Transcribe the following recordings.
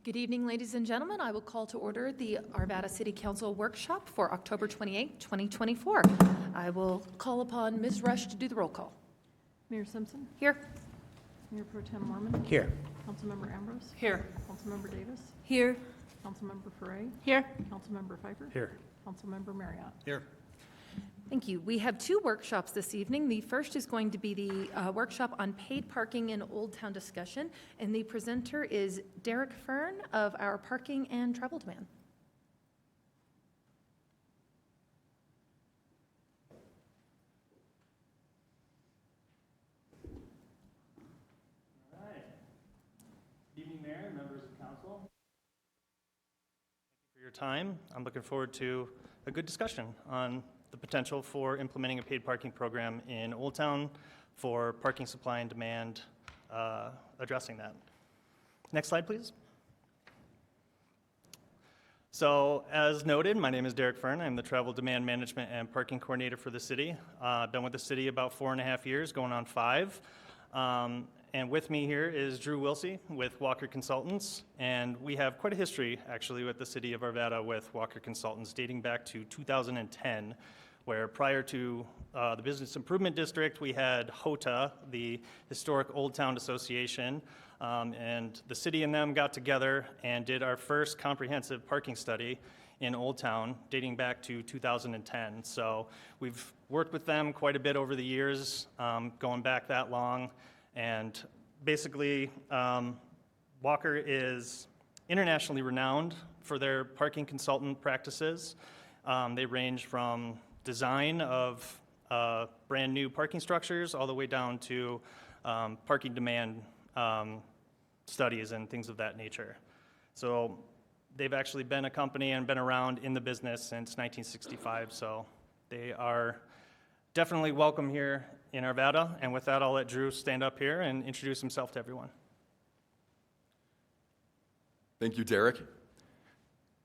Good evening, ladies and gentlemen. I will call to order the Arvada City Council workshop for October 28, 2024. I will call upon Ms. Rush to do the roll call. Mayor Simpson. Here. Mayor Pro Tem Mormon. Here. Councilmember Ambrose. Here. Councilmember Davis. Here. Councilmember Ferre. Here. Councilmember Pfeiffer. Here. Councilmember Marriott. Here. Thank you. We have two workshops this evening. The first is going to be the workshop on paid parking in Old Town discussion, and the presenter is Derek Fern of our Parking and Travel Demand. All right. Good evening, Mayor and members of Council. Thank you for your time. I'm looking forward to a good discussion on the potential for implementing a paid parking program in Old Town for parking supply and demand, addressing that. Next slide, please. So, as noted, my name is Derek Fern. I'm the Travel Demand Management and Parking Coordinator for the city. I've been with the city about 4.5 years, going on 5. And with me here is Drew Wilsey with Walker Consultants, and we have quite a history, actually, with the city of Arvada with Walker Consultants, dating back to 2010, where prior to the Business Improvement District, we had HOTA, the Historic Old Town Association, and the city and them got together and did our first comprehensive parking study in Old Town, dating back to 2010. So we've worked with them quite a bit over the years, going back that long. And basically, Walker is internationally renowned for their parking consultant practices. They range from design of brand new parking structures all the way down to parking demand studies and things of that nature. So they've actually been a company and been around in the business since 1965, so they are definitely welcome here in Arvada. And with that, I'll let Drew stand up here and introduce himself to everyone. Thank you, Derek.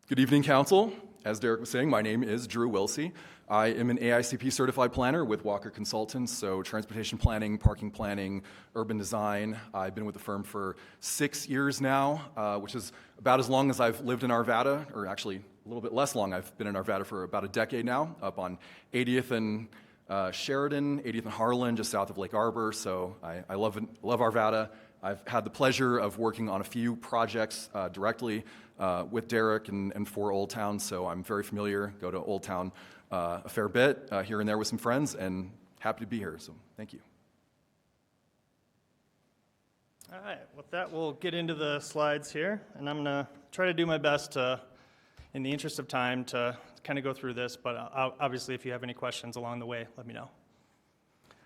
Good evening, Council. As Derek was saying, my name is Drew Wilsey. I am an AICP certified planner with Walker Consultants, so transportation planning, parking planning, urban design. I've been with the firm for 6 years now, which is about as long as I've lived in Arvada, or actually a little bit less long. I've been in Arvada for about a decade now, up on 80th and Sheridan, 80th and Harlan, just south of Lake Arbor, so I love Arvada. I've had the pleasure of working on a few projects directly with Derek and for Old Town, so I'm very familiar, go to Old Town a fair bit here and there with some friends, and happy to be here, so thank you. All right, with that, we'll get into the slides here, and I'm going to try to do my best to, in the interest of time, to kind of go through this, but obviously if you have any questions along the way, let me know.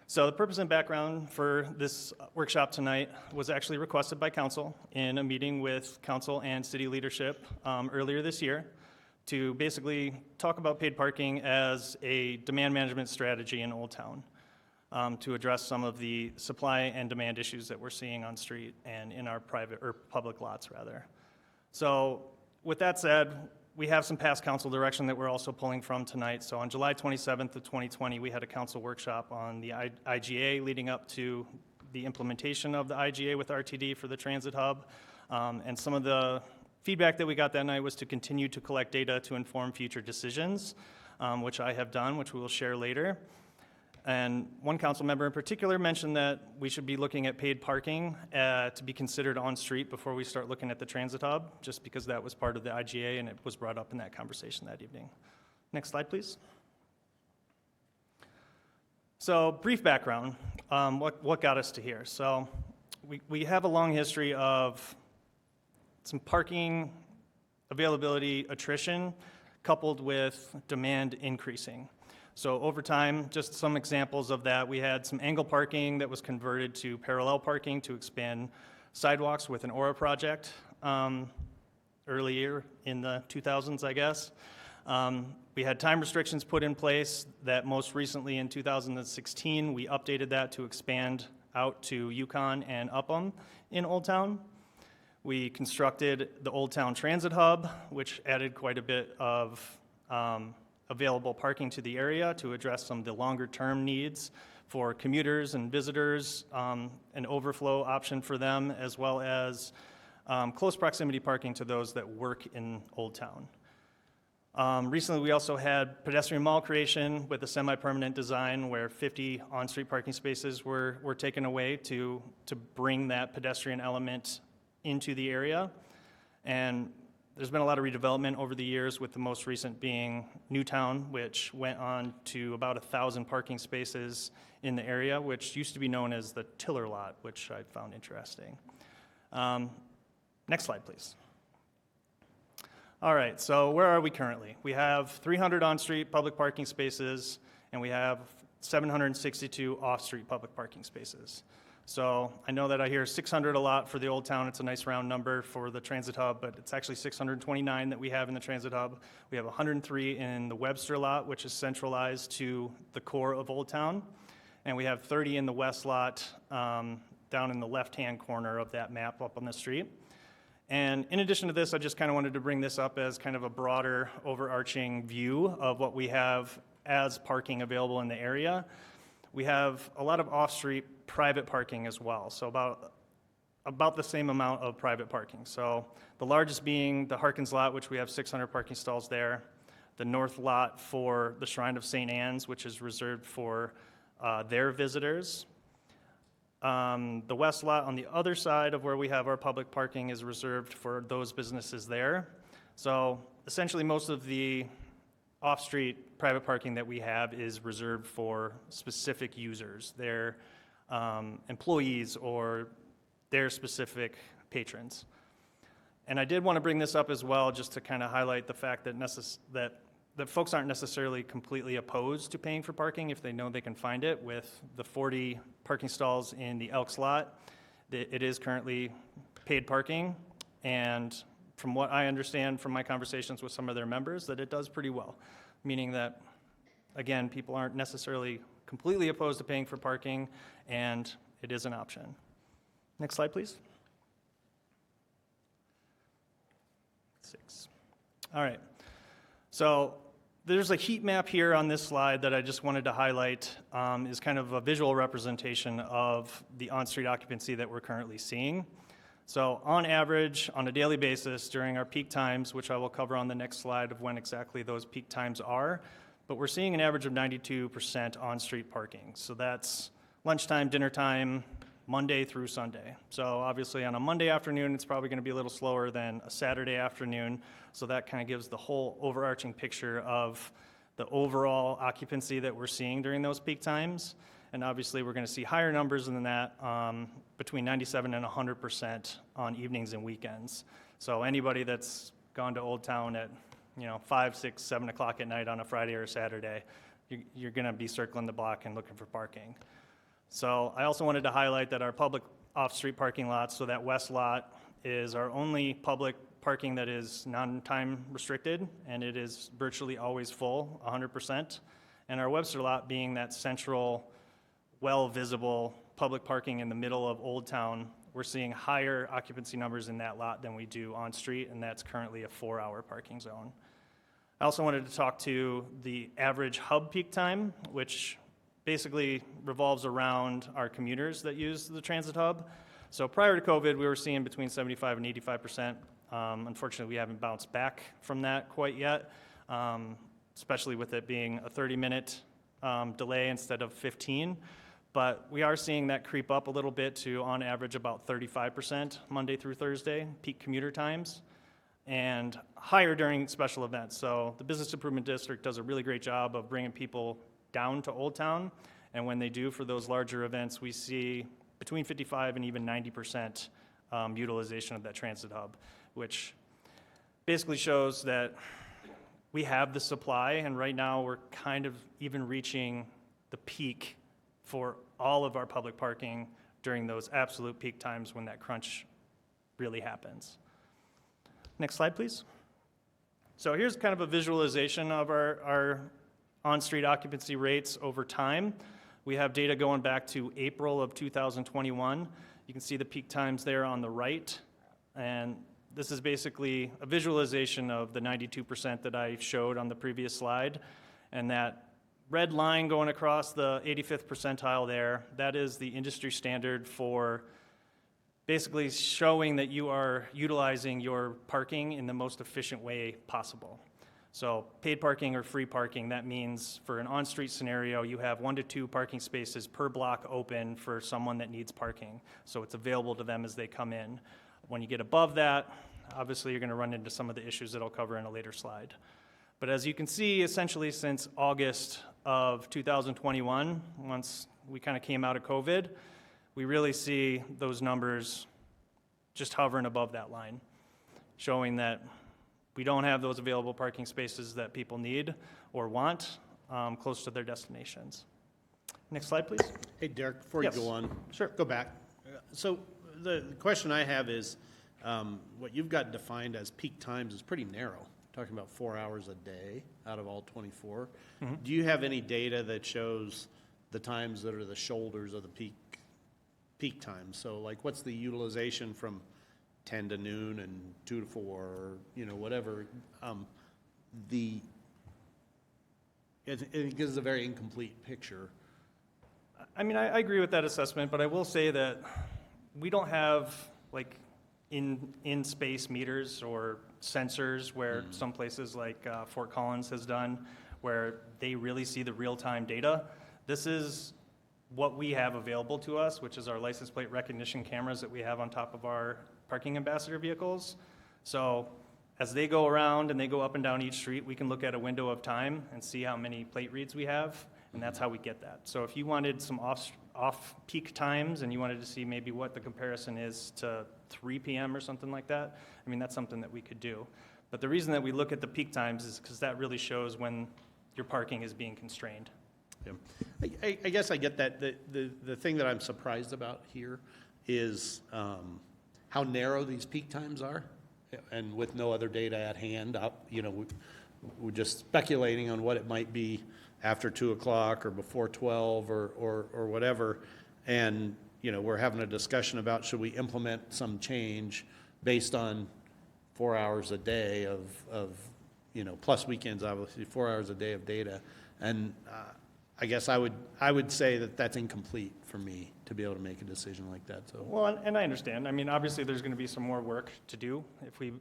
So the purpose and background for this workshop tonight was actually requested by Council in a meeting with Council and City leadership earlier this year to basically talk about paid parking as a demand management strategy in Old Town to address some of the supply and demand issues that we're seeing on street and in our private or public lots, rather. So with that said, we have some past council direction that we're also pulling from tonight. So on July 27th of 2020, we had a council workshop on the IGA leading up to the implementation of the IGA with RTD for the transit hub. And some of the feedback that we got that night was to continue to collect data to inform future decisions, which I have done, which we will share later. And one council member in particular mentioned that we should be looking at paid parking to be considered on street before we start looking at the transit hub, just because that was part of the IGA and it was brought up in that conversation that evening. Next slide, please. So brief background, what got us to here? So we have a long history of some parking availability attrition coupled with demand increasing. So over time, just some examples of that, we had some angle parking that was converted to parallel parking to expand sidewalks with an Aura project earlier in the 2000s, I guess. We had time restrictions put in place that most recently in 2016, we updated that to expand out to Yukon and Upham in Old Town. We constructed the Old Town Transit Hub, which added quite a bit of available parking to the area to address some of the longer term needs for commuters and visitors, an overflow option for them, as well as close proximity parking to those that work in Old Town. Recently, we also had pedestrian mall creation with a semi-permanent design where 50 on-street parking spaces were taken away to bring that pedestrian element into the area. And there's been a lot of redevelopment over the years, with the most recent being Newtown, which went on to about 1,000 parking spaces in the area, which used to be known as the Tiller Lot, which I found interesting. Next slide, please. All right, so where are we currently? We have 300 on-street public parking spaces, and we have 762 off-street public parking spaces. So I know that I hear 600 a lot for the Old Town. It's a nice round number for the transit hub, but it's actually 629 that we have in the transit hub. We have 103 in the Webster lot, which is centralized to the core of Old Town. And we have 30 in the West lot, down in the left-hand corner of that map up on the street. And in addition to this, I just kind of wanted to bring this up as kind of a broader, overarching view of what we have as parking available in the area. We have a lot of off-street private parking as well, so about the same amount of private parking. So the largest being the Harkins lot, which we have 600 parking stalls there. The north lot for the Shrine of St. Anne's, which is reserved for their visitors. The west lot on the other side of where we have our public parking is reserved for those businesses there. So essentially most of the off-street private parking that we have is reserved for specific users, their employees or their specific patrons. And I did want to bring this up as well just to kind of highlight the fact that folks aren't necessarily completely opposed to paying for parking if they know they can find it. With the 40 parking stalls in the Elks lot, it is currently paid parking, and from what I understand from my conversations with some of their members, that it does pretty well, meaning that, again, people aren't necessarily completely opposed to paying for parking, and it is an option. Next slide, please. 6. All right. So there's a heat map here on this slide that I just wanted to highlight, is kind of a visual representation of the on-street occupancy that we're currently seeing. So on average, on a daily basis during our peak times, which I will cover on the next slide of when exactly those peak times are, but we're seeing an average of 92% on-street parking. So that's lunchtime, dinner time, Monday through Sunday. So obviously on a Monday afternoon, it's probably going to be a little slower than a Saturday afternoon. So that kind of gives the whole overarching picture of the overall occupancy that we're seeing during those peak times. And obviously we're going to see higher numbers than that, between 97 and 100% on evenings and weekends. So anybody that's gone to Old Town at 5, 6, 7 o'clock at night on a Friday or a Saturday, you're going to be circling the block and looking for parking. So I also wanted to highlight that our public off-street parking lots, so that west lot is our only public parking that is non-time restricted, and it is virtually always full, 100%. And our Webster lot being that central, well-visible public parking in the middle of Old Town, we're seeing higher occupancy numbers in that lot than we do on street, and that's currently a 4-hour parking zone. I also wanted to talk to the average hub peak time, which basically revolves around our commuters that use the transit hub. So prior to COVID, we were seeing between 75 and 85%. Unfortunately, we haven't bounced back from that quite yet, especially with it being a 30-minute delay instead of 15. But we are seeing that creep up a little bit to, on average, about 35% Monday through Thursday, peak commuter times, and higher during special events. So the Business Improvement District does a really great job of bringing people down to Old Town, and when they do for those larger events, we see between 55 and even 90% utilization of that transit hub, which basically shows that we have the supply, and right now we're kind of even reaching the peak for all of our public parking during those absolute peak times when that crunch really happens. Next slide, please. So here's kind of a visualization of our on-street occupancy rates over time. We have data going back to April of 2021. You can see the peak times there on the right, and this is basically a visualization of the 92% that I showed on the previous slide, and that red line going across the 85th percentile there, that is the industry standard for basically showing that you are utilizing your parking in the most efficient way possible. So paid parking or free parking, that means for an on-street scenario, you have 1 to 2 parking spaces per block open for someone that needs parking. So it's available to them as they come in. When you get above that, obviously you're going to run into some of the issues that I'll cover in a later slide. But as you can see, essentially since August of 2021, once we kind of came out of COVID, we really see those numbers just hovering above that line, showing that we don't have those available parking spaces that people need or want close to their destinations. Next slide, please. Hey, Derek, before you Yes. go on. Sure. Go back. So the question I have is, what you've got defined as peak times is pretty narrow, talking about 4 hours a day out of all 24. Mm-hmm. Do you have any data that shows the times that are the shoulders of the peak times? So like, what's the utilization from 10 to noon and 2 to 4, or, whatever? It gives a very incomplete picture. I mean, I agree with that assessment, but I will say that we don't have like in-space meters or sensors where some places like Fort Collins has done, where they really see the real-time data. This is what we have available to us, which is our license plate recognition cameras that we have on top of our parking ambassador vehicles. So as they go around and they go up and down each street, we can look at a window of time and see how many plate reads we have, and that's how we get that. So if you wanted some off-peak times and you wanted to see maybe what the comparison is to 3 p.m. or something like that, I mean, that's something that we could do. But the reason that we look at the peak times is because that really shows when your parking is being constrained. Yeah. I guess I get that. The thing that I'm surprised about here is how narrow these peak times are, and with no other data at hand, we're just speculating on what it might be after 2 o'clock or before 12 or whatever. And, we're having a discussion about should we implement some change based on 4 hours a day of plus weekends, obviously, 4 hours a day of data. And I guess I would say that that's incomplete for me to be able to make a decision like that. So. Well, and I understand. I mean, obviously, there's going to be some more work to do if we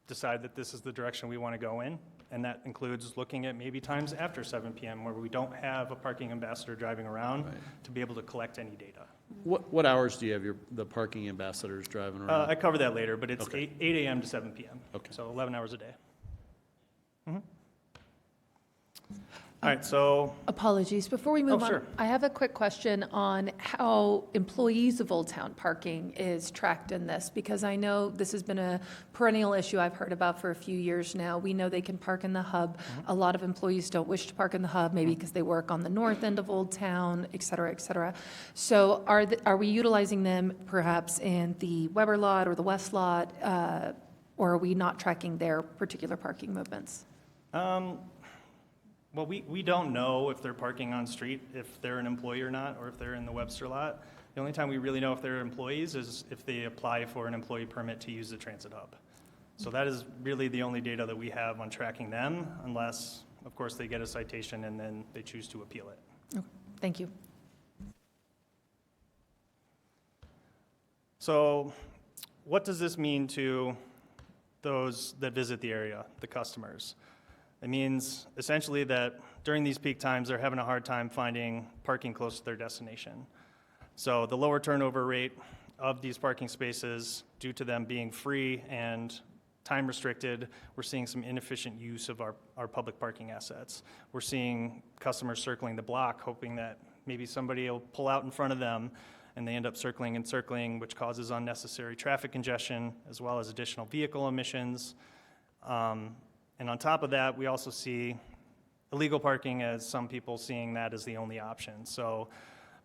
decide that this is the direction we want to go in, and that includes looking at maybe times after 7 p.m. where we don't have a parking ambassador driving around to be able to collect any data. What hours do you have the parking ambassadors driving around? I cover that later, but it's Okay. 8 a.m. to 7 p.m. Okay. So 11 hours a day. All right, so Apologies. Before we move on, sure. I have a quick question on how employees of Old Town parking is tracked in this, because I know this has been a perennial issue I've heard about for a few years now. We know they can park in the hub. A lot of employees don't wish to park in the hub, maybe because they work on the north end of Old Town, et cetera, et cetera. So are we utilizing them perhaps in the Weber lot or the West lot, or are we not tracking their particular parking movements? Well, we don't know if they're parking on street, if they're an employee or not, or if they're in the Webster lot. The only time we really know if they're employees is if they apply for an employee permit to use the transit hub. So that is really the only data that we have on tracking them, unless, of course, they get a citation and then they choose to appeal it. Okay, thank you. So what does this mean to those that visit the area, the customers? It means essentially that during these peak times, they're having a hard time finding parking close to their destination. So the lower turnover rate of these parking spaces, due to them being free and time restricted, we're seeing some inefficient use of our public parking assets. We're seeing customers circling the block, hoping that maybe somebody will pull out in front of them, and they end up circling and circling, which causes unnecessary traffic congestion, as well as additional vehicle emissions. And on top of that, we also see illegal parking as some people seeing that as the only option. So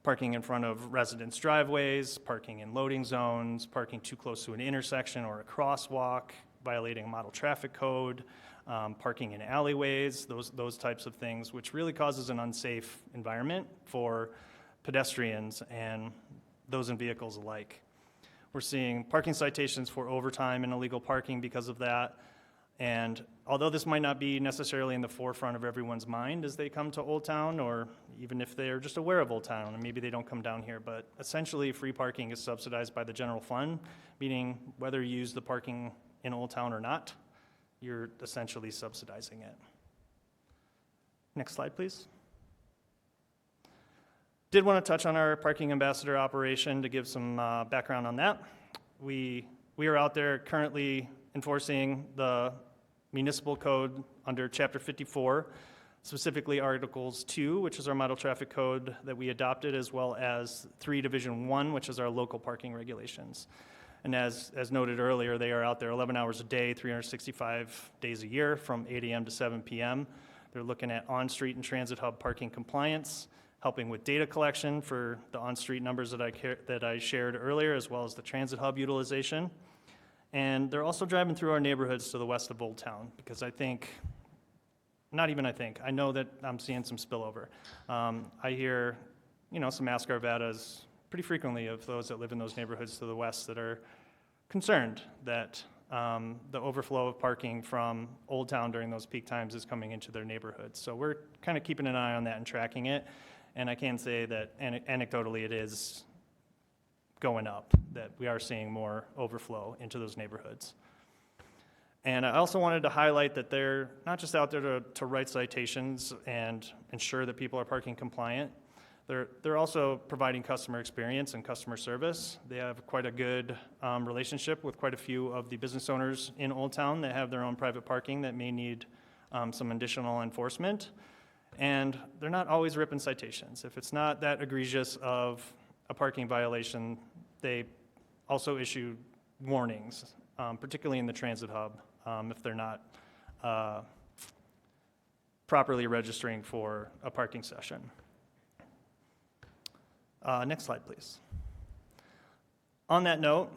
parking in front of residents' driveways, parking in loading zones, parking too close to an intersection or a crosswalk, violating a model traffic code, parking in alleyways, those types of things, which really causes an unsafe environment for pedestrians and those in vehicles alike. We're seeing parking citations for overtime and illegal parking because of that. And although this might not be necessarily in the forefront of everyone's mind as they come to Old Town, or even if they're just aware of Old Town and maybe they don't come down here, but essentially free parking is subsidized by the general fund, meaning whether you use the parking in Old Town or not, you're essentially subsidizing it. Next slide, please. Did want to touch on our parking ambassador operation to give some background on that. We are out there currently enforcing the municipal code under Chapter 54, specifically Articles 2, which is our model traffic code that we adopted, as well as 3 Division 1, which is our local parking regulations. And as noted earlier, they are out there 11 hours a day, 365 days a year, from 8 a.m. to 7 p.m. They're looking at on-street and transit hub parking compliance, helping with data collection for the on-street numbers that I shared earlier, as well as the transit hub utilization. And they're also driving through our neighborhoods to the west of Old Town, because I know that I'm seeing some spillover. I hear, some Ask Arvadas pretty frequently of those that live in those neighborhoods to the west that are concerned that the overflow of parking from Old Town during those peak times is coming into their neighborhoods. So we're kind of keeping an eye on that and tracking it. And I can say that anecdotally it is going up, that we are seeing more overflow into those neighborhoods. And I also wanted to highlight that they're not just out there to write citations and ensure that people are parking compliant. They're also providing customer experience and customer service. They have quite a good relationship with quite a few of the business owners in Old Town that have their own private parking that may need some additional enforcement. And they're not always ripping citations. If it's not that egregious of a parking violation, they also issue warnings, particularly in the transit hub, if they're not properly registering for a parking session. Next slide, please. On that note,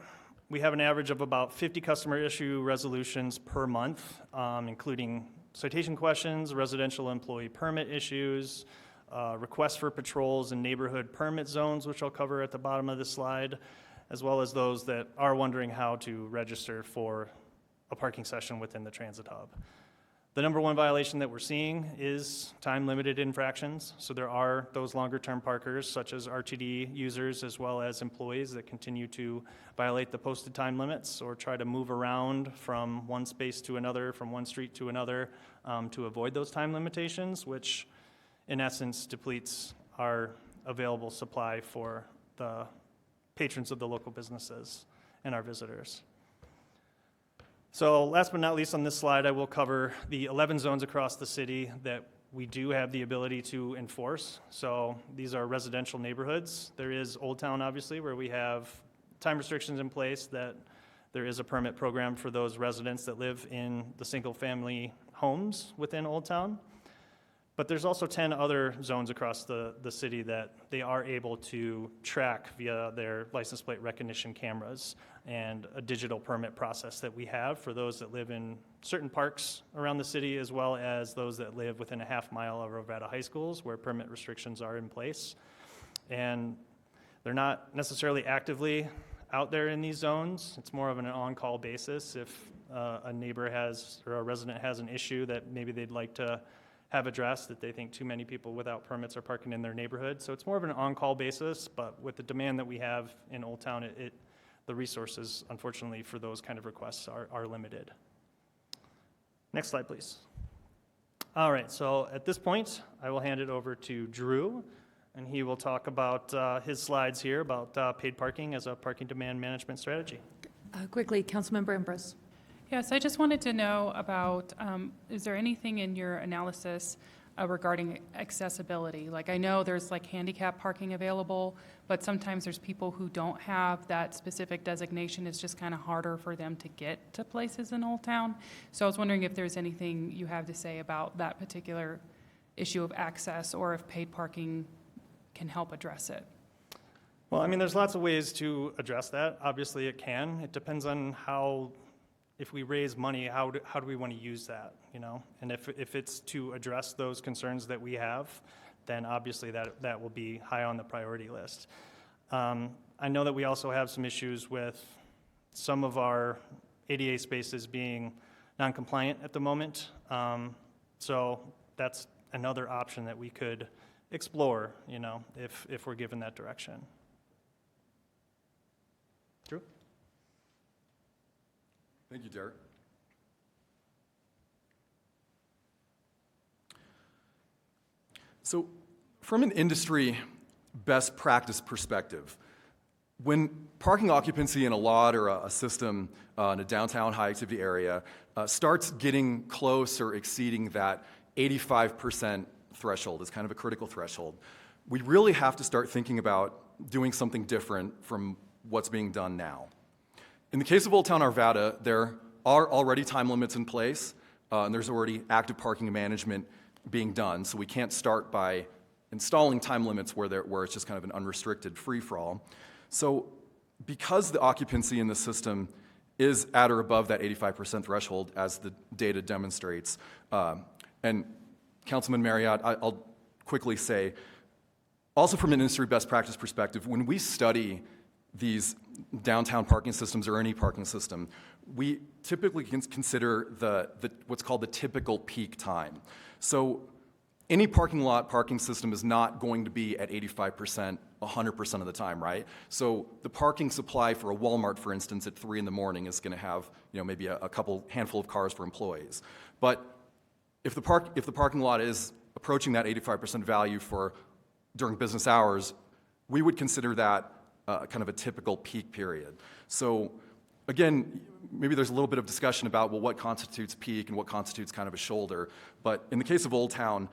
we have an average of about 50 customer issue resolutions per month, including citation questions, residential employee permit issues, requests for patrols in neighborhood permit zones, which I'll cover at the bottom of this slide, as well as those that are wondering how to register for a parking session within the transit hub. The number one violation that we're seeing is time-limited infractions. So there are those longer-term parkers, such as RTD users, as well as employees that continue to violate the posted time limits or try to move around from one space to another, from one street to another, to avoid those time limitations, which in essence depletes our available supply for the patrons of the local businesses and our visitors. So last but not least on this slide, I will cover the 11 zones across the city that we do have the ability to enforce. So these are residential neighborhoods. There is Old Town, obviously, where we have time restrictions in place that there is a permit program for those residents that live in the single-family homes within Old Town. But there's also 10 other zones across the city that they are able to track via their license plate recognition cameras and a digital permit process that we have for those that live in certain parks around the city, as well as those that live within a half mile of Arvada high schools where permit restrictions are in place. And they're not necessarily actively out there in these zones. It's more of an on-call basis. If a neighbor has, or a resident has an issue that maybe they'd like to have addressed, that they think too many people without permits are parking in their neighborhood. So it's more of an on-call basis, but with the demand that we have in Old Town, the resources, unfortunately, for those kind of requests are limited. Next slide, please. All right, so at this point, I will hand it over to Drew, and he will talk about his slides here about paid parking as a parking demand management strategy. Quickly, Councilmember Ambrose. Yes, I just wanted to know about, is there anything in your analysis regarding accessibility? Like, I know there's like handicap parking available, but sometimes there's people who don't have that specific designation. It's just kind of harder for them to get to places in Old Town. So I was wondering if there's anything you have to say about that particular issue of access, or if paid parking can help address it. Well, I mean, there's lots of ways to address that. Obviously, it can. It depends on how, if we raise money, how do we want to use that, you know? And if it's to address those concerns that we have, then obviously that will be high on the priority list. I know that we also have some issues with some of our ADA spaces being non-compliant at the moment. So that's another option that we could explore, if we're given that direction. Drew? Thank you, Derek. So from an industry best practice perspective, when parking occupancy in a lot or a system in a downtown high-activity area starts getting close or exceeding that 85% threshold, is kind of a critical threshold, we really have to start thinking about doing something different from what's being done now. In the case of Old Town Arvada, there are already time limits in place, and there's already active parking management being done, so we can't start by installing time limits where it's just kind of an unrestricted free-for-all. So because the occupancy in the system is at or above that 85% threshold, as the data demonstrates, and Councilman Marriott, I'll quickly say, also from an industry best practice perspective, when we study these downtown parking systems or any parking system, we typically consider what's called the typical peak time. So any parking lot parking system is not going to be at 85% 100% of the time, right? So the parking supply for a Walmart, for instance, at 3 in the morning is going to have maybe a handful of cars for employees. But if the parking lot is approaching that 85% value during business hours, we would consider that kind of a typical peak period. So again, maybe there's a little bit of discussion about, well, what constitutes peak and what constitutes kind of a shoulder. But in the case of Old Town,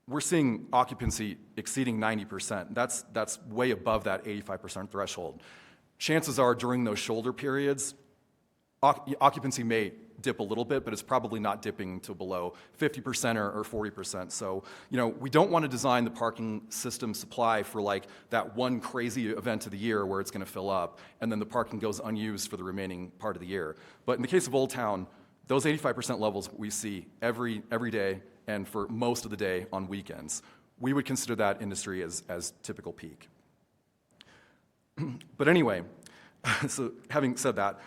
we're seeing occupancy exceeding 90%. That's way above that 85% threshold. Chances are during those shoulder periods, occupancy may dip a little bit, but it's probably not dipping to below 50% or 40%. So, we don't want to design the parking system supply for like that one crazy event of the year where it's going to fill up, and then the parking goes unused for the remaining part of the year. But in the case of Old Town, those 85% levels we see every day and for most of the day on weekends. We would consider that industry as typical peak. But anyway, so having said that,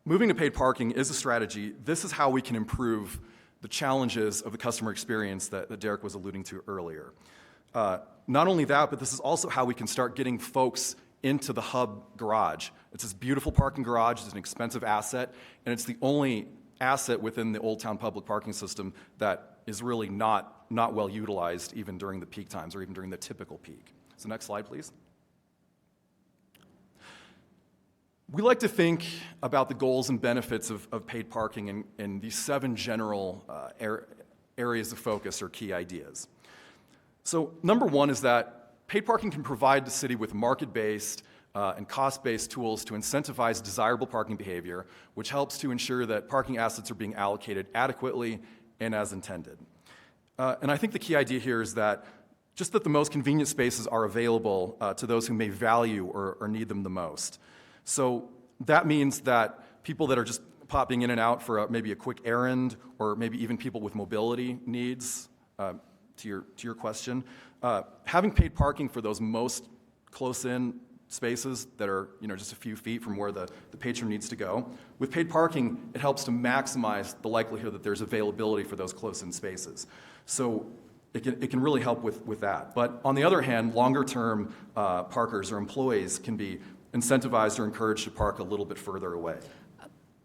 moving to paid parking is a strategy. This is how we can improve the challenges of the customer experience that Derek was alluding to earlier. Not only that, but this is also how we can start getting folks into the hub garage. It's this beautiful parking garage. It's an expensive asset, and it's the only asset within the Old Town public parking system that is really not well utilized even during the peak times or even during the typical peak. So next slide, please. We like to think about the goals and benefits of paid parking in these 7 general areas of focus or key ideas. So number 1 is that paid parking can provide the city with market-based and cost-based tools to incentivize desirable parking behavior, which helps to ensure that parking assets are being allocated adequately and as intended. And I think the key idea here is that just that the most convenient spaces are available to those who may value or need them the most. So that means that people that are just popping in and out for maybe a quick errand, or maybe even people with mobility needs, to your question, having paid parking for those most close-in spaces that are just a few feet from where the patron needs to go. With paid parking, it helps to maximize the likelihood that there's availability for those close-in spaces. So it can really help with that. But on the other hand, longer-term parkers or employees can be incentivized or encouraged to park a little bit further away.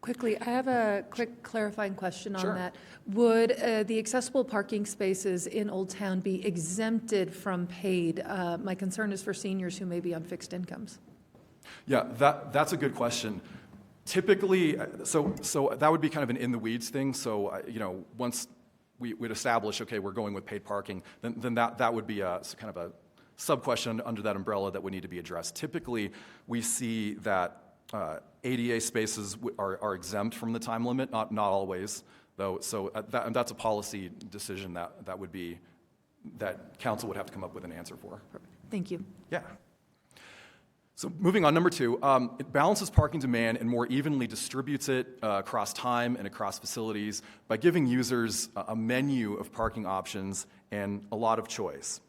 Quickly, I have a quick clarifying question on Sure. that. Would the accessible parking spaces in Old Town be exempted from paid? My concern is for seniors who may be on fixed incomes. Yeah, that's a good question. Typically, so that would be kind of an in-the-weeds thing. So, once we'd establish, okay, we're going with paid parking, then that would be kind of a sub-question under that umbrella that would need to be addressed. Typically, we see that ADA spaces are exempt from the time limit, not always, though. So that's a policy decision that council would have to come up with an answer for. Thank you. Yeah. So moving on, number 2, it balances parking demand and more evenly distributes it across time and across facilities by giving users a menu of parking options and a lot of choice.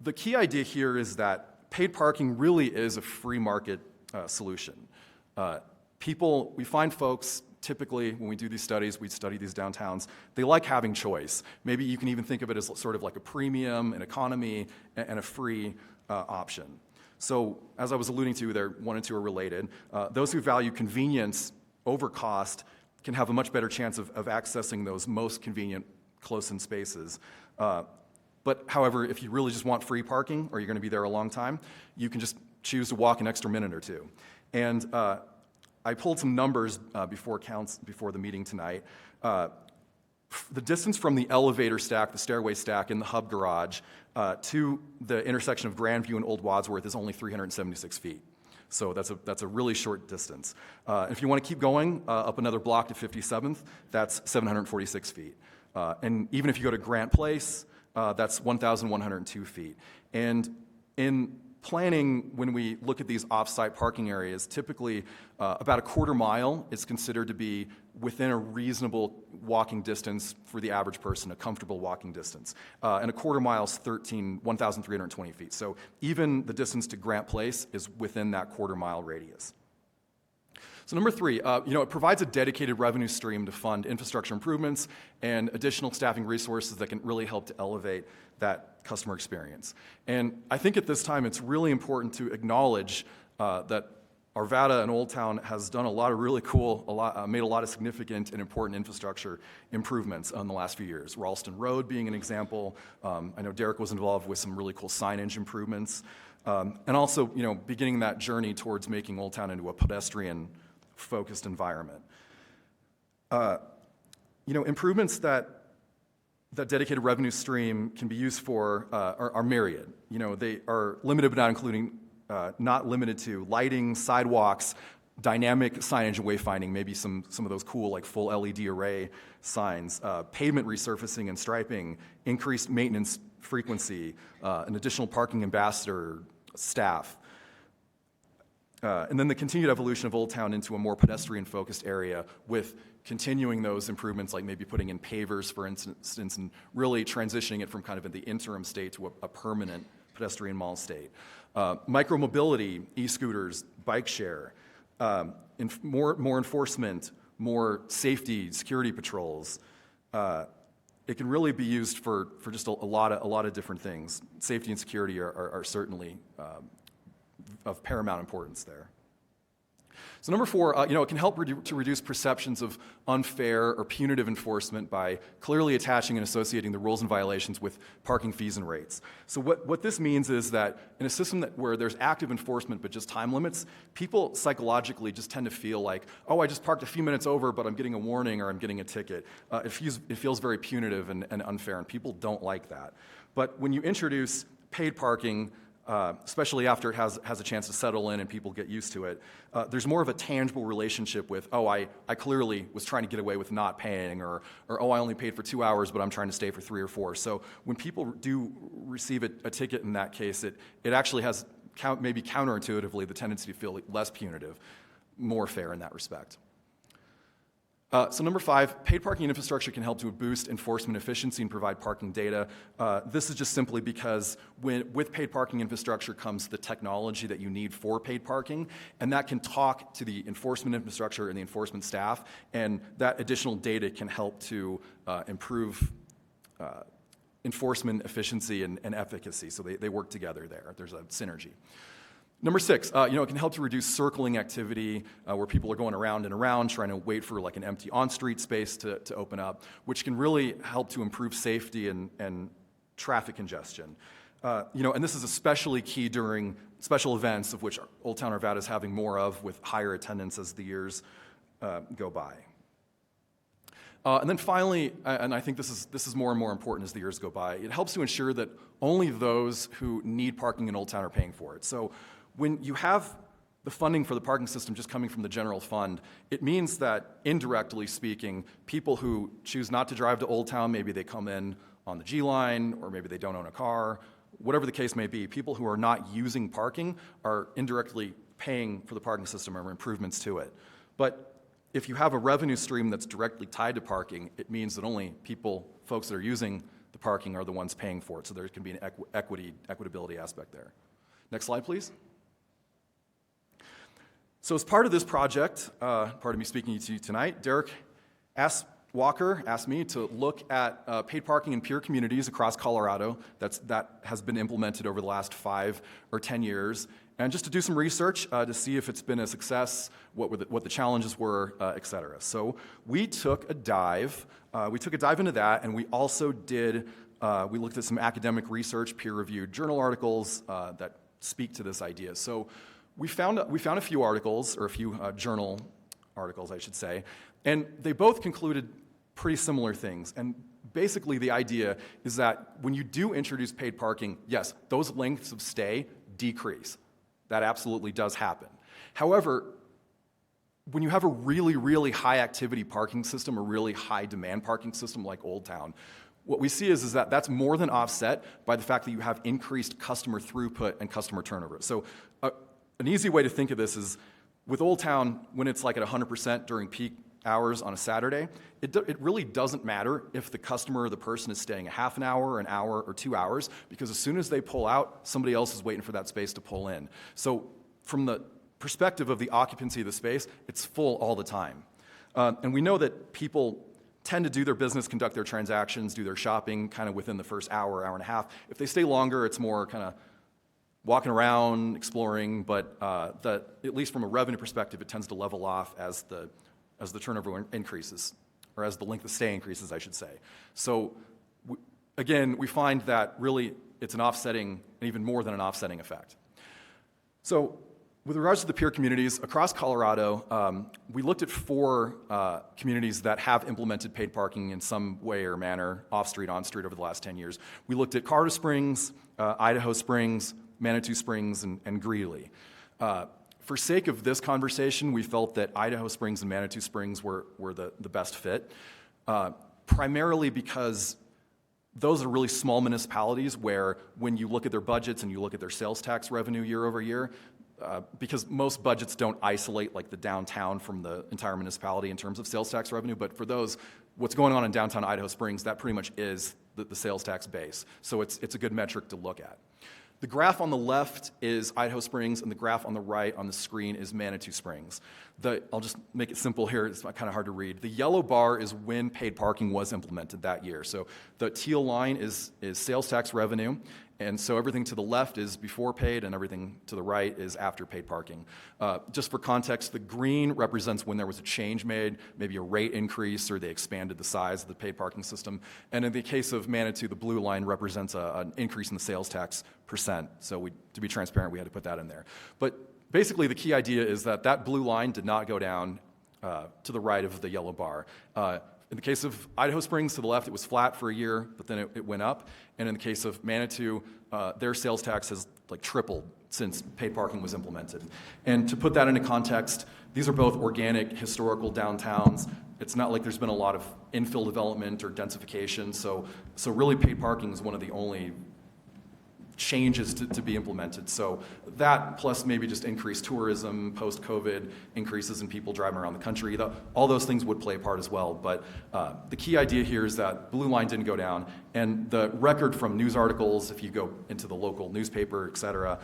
The key idea here is that paid parking really is a free market solution. We find folks typically, when we do these studies, we study these downtowns, they like having choice. Maybe you can even think of it as sort of like a premium, an economy, and a free option. So as I was alluding to there, one and two are related. Those who value convenience over cost can have a much better chance of accessing those most convenient close-in spaces. But however, if you really just want free parking or you're going to be there a long time, you can just choose to walk an extra minute or two. And I pulled some numbers before the meeting tonight. The distance from the elevator stack, the stairway stack in the hub garage to the intersection of Grandview and Old Wadsworth is only 376 feet. So that's a really short distance. If you want to keep going up another block to 57th, that's 746 feet. And even if you go to Grant Place, that's 1,102 feet. And in planning, when we look at these off-site parking areas, typically about a quarter mile is considered to be within a reasonable walking distance for the average person, a comfortable walking distance. And a quarter mile is 1,320 feet. So even the distance to Grant Place is within that quarter mile radius. So number three, it provides a dedicated revenue stream to fund infrastructure improvements and additional staffing resources that can really help to elevate that customer experience. And I think at this time it's really important to acknowledge that Arvada and Old Town has done a lot of really cool, made a lot of significant and important infrastructure improvements in the last few years. Ralston Road being an example. I know Derek was involved with some really cool signage improvements. And also, beginning that journey towards making Old Town into a pedestrian-focused environment. Improvements that dedicated revenue stream can be used for are myriad. They are limited but not limited to lighting, sidewalks, dynamic signage and wayfinding, maybe some of those cool like full LED array signs, pavement resurfacing and striping, increased maintenance frequency, an additional parking ambassador staff. And then the continued evolution of Old Town into a more pedestrian-focused area with continuing those improvements, like maybe putting in pavers, for instance, and really transitioning it from kind of in the interim state to a permanent pedestrian mall state. Micromobility, e-scooters, bike share, more enforcement, more safety, security patrols. It can really be used for just a lot of different things. Safety and security are certainly of paramount importance there. So number four, it can help to reduce perceptions of unfair or punitive enforcement by clearly attaching and associating the rules and violations with parking fees and rates. So what this means is that in a system where there's active enforcement but just time limits, people psychologically just tend to feel like, oh, I just parked a few minutes over, but I'm getting a warning or I'm getting a ticket. It feels very punitive and unfair, and people don't like that. But when you introduce paid parking, especially after it has a chance to settle in and people get used to it, there's more of a tangible relationship with, oh, I clearly was trying to get away with not paying, or oh, I only paid for 2 hours, but I'm trying to stay for 3 or 4. So when people do receive a ticket in that case, it actually has maybe counterintuitively the tendency to feel less punitive, more fair in that respect. So number five, paid parking infrastructure can help to boost enforcement efficiency and provide parking data. This is just simply because with paid parking infrastructure comes the technology that you need for paid parking, and that can talk to the enforcement infrastructure and the enforcement staff, and that additional data can help to improve enforcement efficiency and efficacy. So they work together there. There's a synergy. Number six, it can help to reduce circling activity where people are going around and around trying to wait for like an empty on-street space to open up, which can really help to improve safety and traffic congestion. And this is especially key during special events, of which Old Town Arvada is having more of with higher attendance as the years go by. And then finally, and I think this is more and more important as the years go by, it helps to ensure that only those who need parking in Old Town are paying for it. So when you have the funding for the parking system just coming from the general fund, it means that, indirectly speaking, people who choose not to drive to Old Town, maybe they come in on the G line, or maybe they don't own a car, whatever the case may be, people who are not using parking are indirectly paying for the parking system or improvements to it. But if you have a revenue stream that's directly tied to parking, it means that only folks that are using the parking are the ones paying for it. So there can be an equitability aspect there. Next slide, please. So as part of this project, part of me speaking to you tonight, Derek Walker asked me to look at paid parking in peer communities across Colorado that has been implemented over the last 5 or 10 years, and just to do some research to see if it's been a success, what the challenges were, et cetera. So we took a dive. Into that, and we also we looked at some academic research, peer-reviewed journal articles that speak to this idea. So we found a few articles, or a few journal articles, I should say, and they both concluded pretty similar things. And basically the idea is that when you do introduce paid parking, yes, those lengths of stay decrease. That absolutely does happen. However, when you have a really, really high activity parking system, a really high demand parking system like Old Town, what we see is that that's more than offset by the fact that you have increased customer throughput and customer turnover. So an easy way to think of this is with Old Town, when it's like at 100% during peak hours on a Saturday, it really doesn't matter if the customer or the person is staying a half an hour, or 2 hours, because as soon as they pull out, somebody else is waiting for that space to pull in. So from the perspective of the occupancy of the space, it's full all the time. And we know that people tend to do their business, conduct their transactions, do their shopping kind of within the first hour and a half. If they stay longer, it's more kind of walking around, exploring, but at least from a revenue perspective, it tends to level off as the turnover increases, or as the length of stay increases, I should say. So again, we find that really it's an offsetting, and even more than an offsetting effect. So with regards to the peer communities, across Colorado, we looked at 4 communities that have implemented paid parking in some way or manner, off-street, on-street, over the last 10 years. We looked at Colorado Springs, Idaho Springs, Manitou Springs, and Greeley. For sake of this conversation, we felt that Idaho Springs and Manitou Springs were the best fit, primarily because those are really small municipalities where when you look at their budgets and you look at their sales tax revenue year over year, because most budgets don't isolate like the downtown from the entire municipality in terms of sales tax revenue, but for those, what's going on in downtown Idaho Springs, that pretty much is the sales tax base. So it's a good metric to look at. The graph on the left is Idaho Springs, and the graph on the right on the screen is Manitou Springs. I'll just make it simple here, it's kind of hard to read. The yellow bar is when paid parking was implemented that year. So the teal line is sales tax revenue, and so everything to the left is before paid, and everything to the right is after paid parking. Just for context, the green represents when there was a change made, maybe a rate increase, or they expanded the size of the paid parking system. And in the case of Manitou, the blue line represents an increase in the sales tax %. So to be transparent, we had to put that in there. But basically, the key idea is that blue line did not go down to the right of the yellow bar. In the case of Idaho Springs, to the left, it was flat for a year, but then it went up. And in the case of Manitou, their sales tax has like tripled since paid parking was implemented. And to put that into context, these are both organic, historical downtowns. It's not like there's been a lot of infill development or densification. So really, paid parking is one of the only changes to be implemented. So that plus maybe just increased tourism, post-COVID, increases in people driving around the country, all those things would play a part as well. But the key idea here is that blue line didn't go down, and the record from news articles, if you go into the local newspaper, et cetera,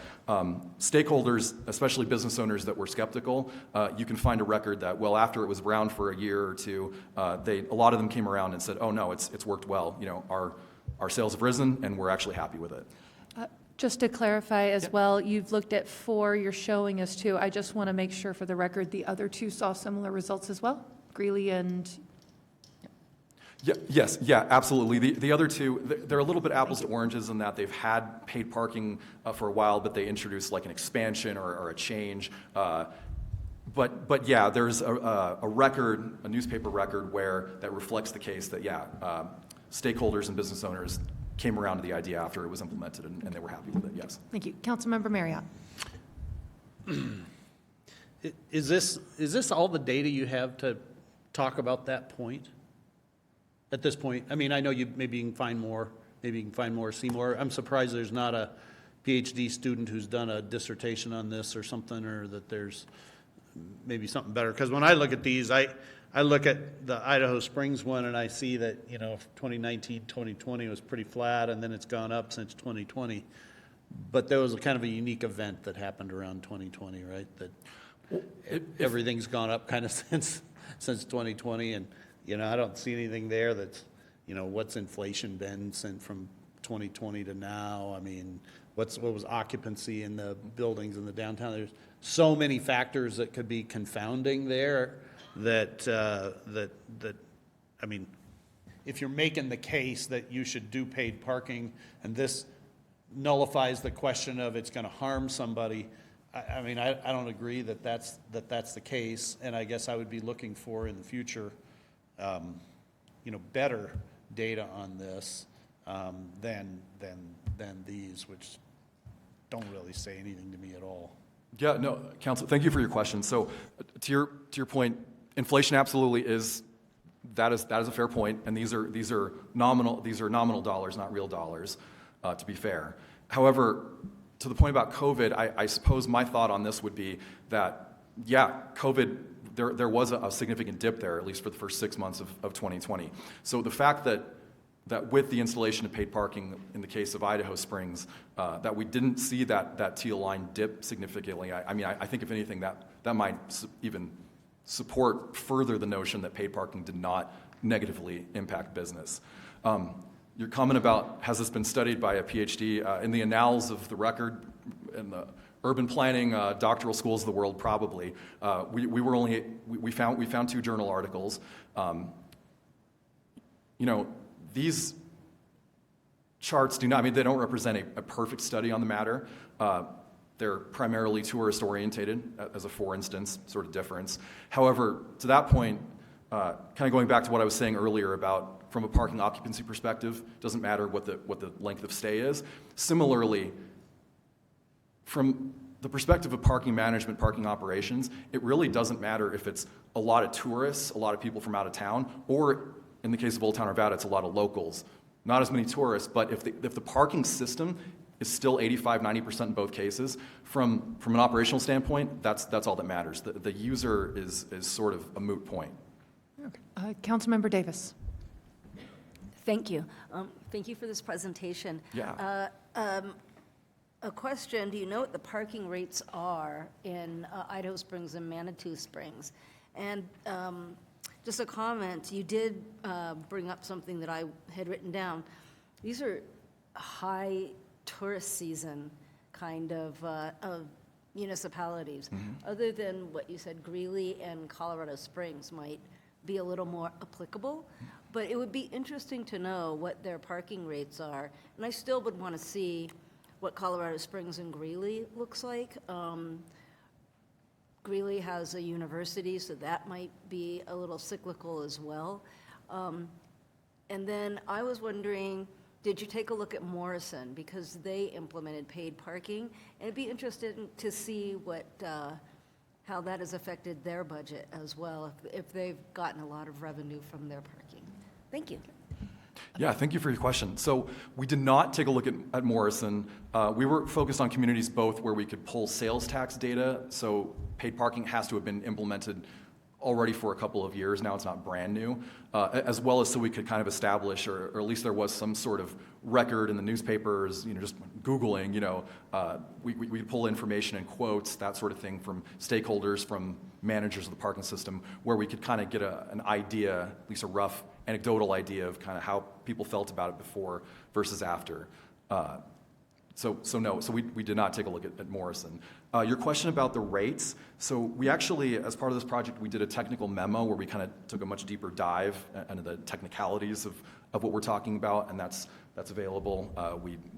stakeholders, especially business owners that were skeptical, you can find a record that, well, after it was around for a year or two, a lot of them came around and said, oh no, it's worked well. You know, our sales have risen, and we're actually happy with it. Just to clarify as well, you've looked at 4, you're showing us 2. I just want to make sure for the record, the other 2 saw similar results as well? Greeley and... Yes, absolutely. The other 2, they're a little bit apples to oranges in that they've had paid parking for a while, but they introduced like an expansion or a change. But yeah, there's a record, a newspaper record that reflects the case that, stakeholders and business owners came around to the idea after it was implemented, and they were happy with it, yes. Thank you. Councilmember Marriott. Is this all the data you have to talk about that point? At this point, I mean, I know maybe you can find more, see more. I'm surprised there's not a PhD student who's done a dissertation on this or something, or that there's maybe something better. Because when I look at these, I look at the Idaho Springs one, and I see that, 2019, 2020 was pretty flat, and then it's gone up since 2020. But there was kind of a unique event that happened around 2020, right? everything's gone up kind of since 2020, and, I don't see anything there that's, what's inflation been since from 2020 to now? I mean, what was occupancy in the buildings in the downtown? There's so many factors that could be confounding there that, I mean, if you're making the case that you should do paid parking, and this nullifies the question of it's gonna harm somebody, I mean, I don't agree that that's the case, and I guess I would be looking for in the future, better data on this, than these, which don't really say anything to me at all. Yeah, no, Council, thank you for your question. So to your point, inflation absolutely is a fair point, and these are nominal dollars, not real dollars, to be fair. However, to the point about COVID, I suppose my thought on this would be that, yeah, COVID, there was a significant dip there, at least for the first 6 months of 2020. So the fact that with the installation of paid parking in the case of Idaho Springs, that we didn't see that teal line dip significantly, I think if anything, that might even support further the notion that paid parking did not negatively impact business. Your comment about, has this been studied by a PhD? In the annals of the record, in the urban planning doctoral schools of the world, probably. We found 2 journal articles. These charts they don't represent a perfect study on the matter. They're primarily tourist orientated, as a for instance sort of difference. However, to that point, kind of going back to what I was saying earlier about from a parking occupancy perspective, doesn't matter what the length of stay is. Similarly, from the perspective of parking management, parking operations, it really doesn't matter if it's a lot of tourists, a lot of people from out of town, or in the case of Old Town Arvada, it's a lot of locals. Not as many tourists, but if the parking system is still 85-90% in both cases, from an operational standpoint, that's all that matters. The user is sort of a moot point. Councilmember Davis. Thank you. Thank you for this presentation. Yeah. A question, do you know what the parking rates are in Idaho Springs and Manitou Springs? And just a comment, you did bring up something that I had written down. These are high tourist season kind of municipalities. Mm-hmm. Other than what you said, Greeley and Colorado Springs might be a little more applicable, but it would be interesting to know what their parking rates are. And I still would want to see what Colorado Springs and Greeley looks like. Greeley has a university, so that might be a little cyclical as well. And then I was wondering, did you take a look at Morrison? Because they implemented paid parking. And it'd be interesting to see how that has affected their budget as well, if they've gotten a lot of revenue from their parking. Thank you. Yeah, thank you for your question. So we did not take a look at Morrison. We were focused on communities both where we could pull sales tax data. So paid parking has to have been implemented already for a couple of years now. It's not brand new, as well as so we could kind of establish, or at least there was some sort of record in the newspapers, just Googling, we pull information and quotes, that sort of thing from stakeholders, from managers of the parking system, where we could kind of get an idea, at least a rough anecdotal idea of kind of how people felt about it before versus after. So we did not take a look at Morrison. Your question about the rates, so we actually, as part of this project, we did a technical memo where we kind of took a much deeper dive into the technicalities of what we're talking about, and that's available.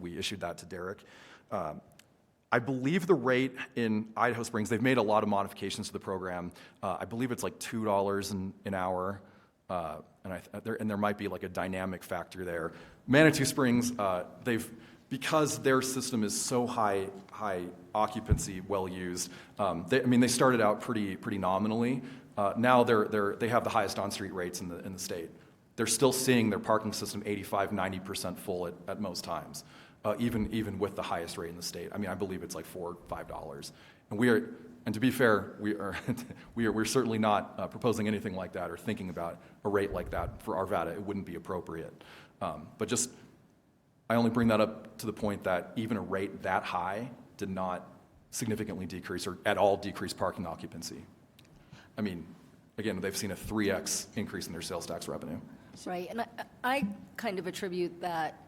We issued that to Derek. I believe the rate in Idaho Springs, they've made a lot of modifications to the program. I believe it's like $2 an hour, and there might be like a dynamic factor there. Manitou Springs, because their system is so high occupancy, well used. They started out pretty nominally. Now they have the highest on-street rates in the state. They're still seeing their parking system 85-90% full at most times, even with the highest rate in the state. I believe it's like $4 or $5. And to be fair, we're certainly not proposing anything like that or thinking about a rate like that for Arvada. It wouldn't be appropriate. I only bring that up to the point that even a rate that high did not significantly decrease or at all decrease parking occupancy. I mean, again, they've seen a 3x increase in their sales tax revenue. Right, and I kind of attribute that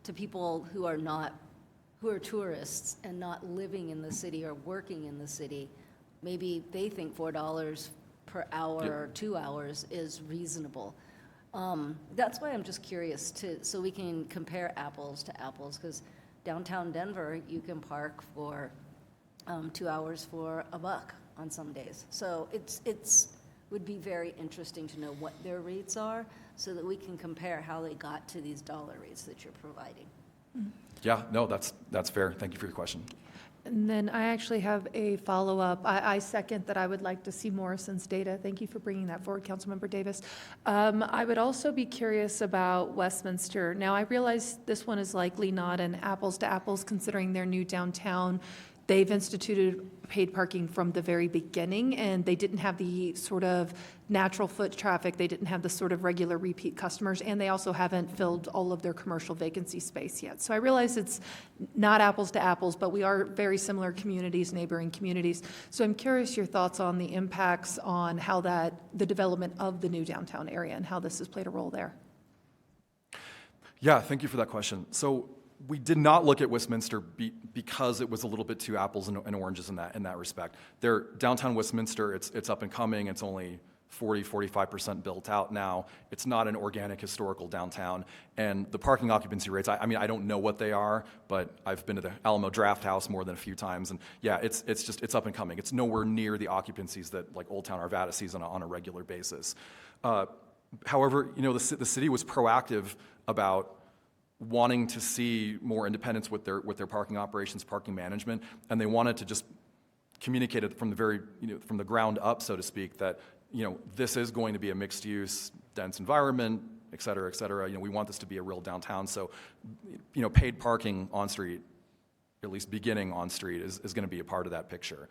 to people who are tourists and not living in the city or working in the city. Maybe they think $4 per hour or 2 hours is reasonable. That's why I'm just curious so we can compare apples to apples, because downtown Denver, you can park for 2 hours for $1 on some days. So it's would be very interesting to know what their rates are so that we can compare how they got to these dollar rates that you're providing. Yeah, no, that's fair. Thank you for your question. And then I actually have a follow-up. I second that I would like to see Morrison's data. Thank you for bringing that forward, Councilmember Davis. I would also be curious about Westminster. Now, I realize this one is likely not an apples to apples considering their new downtown. They've instituted paid parking from the very beginning, and they didn't have the sort of natural foot traffic. They didn't have the sort of regular repeat customers, and they also haven't filled all of their commercial vacancy space yet. So I realize it's not apples to apples, but we are very similar communities, neighboring communities. So I'm curious your thoughts on the impacts on how the development of the new downtown area and how this has played a role there. Yeah, thank you for that question. So we did not look at Westminster because it was a little bit too apples and oranges in that respect. Their downtown Westminster, it's up and coming. It's only 45% built out now. It's not an organic historical downtown. And the parking occupancy rates, I mean, I don't know what they are, but I've been to the Alamo Draft House more than a few times. And yeah, it's up and coming. It's nowhere near the occupancies that like Old Town Arvada sees on a regular basis. However, you know, the city was proactive about wanting to see more independence with their parking operations, parking management, and they wanted to just communicate it from from the ground up, so to speak, that, you know, this is going to be a mixed use, dense environment, et cetera, et cetera. You know, we want this to be a real downtown. So, you know, paid parking on street, at least beginning on street, is going to be a part of that picture.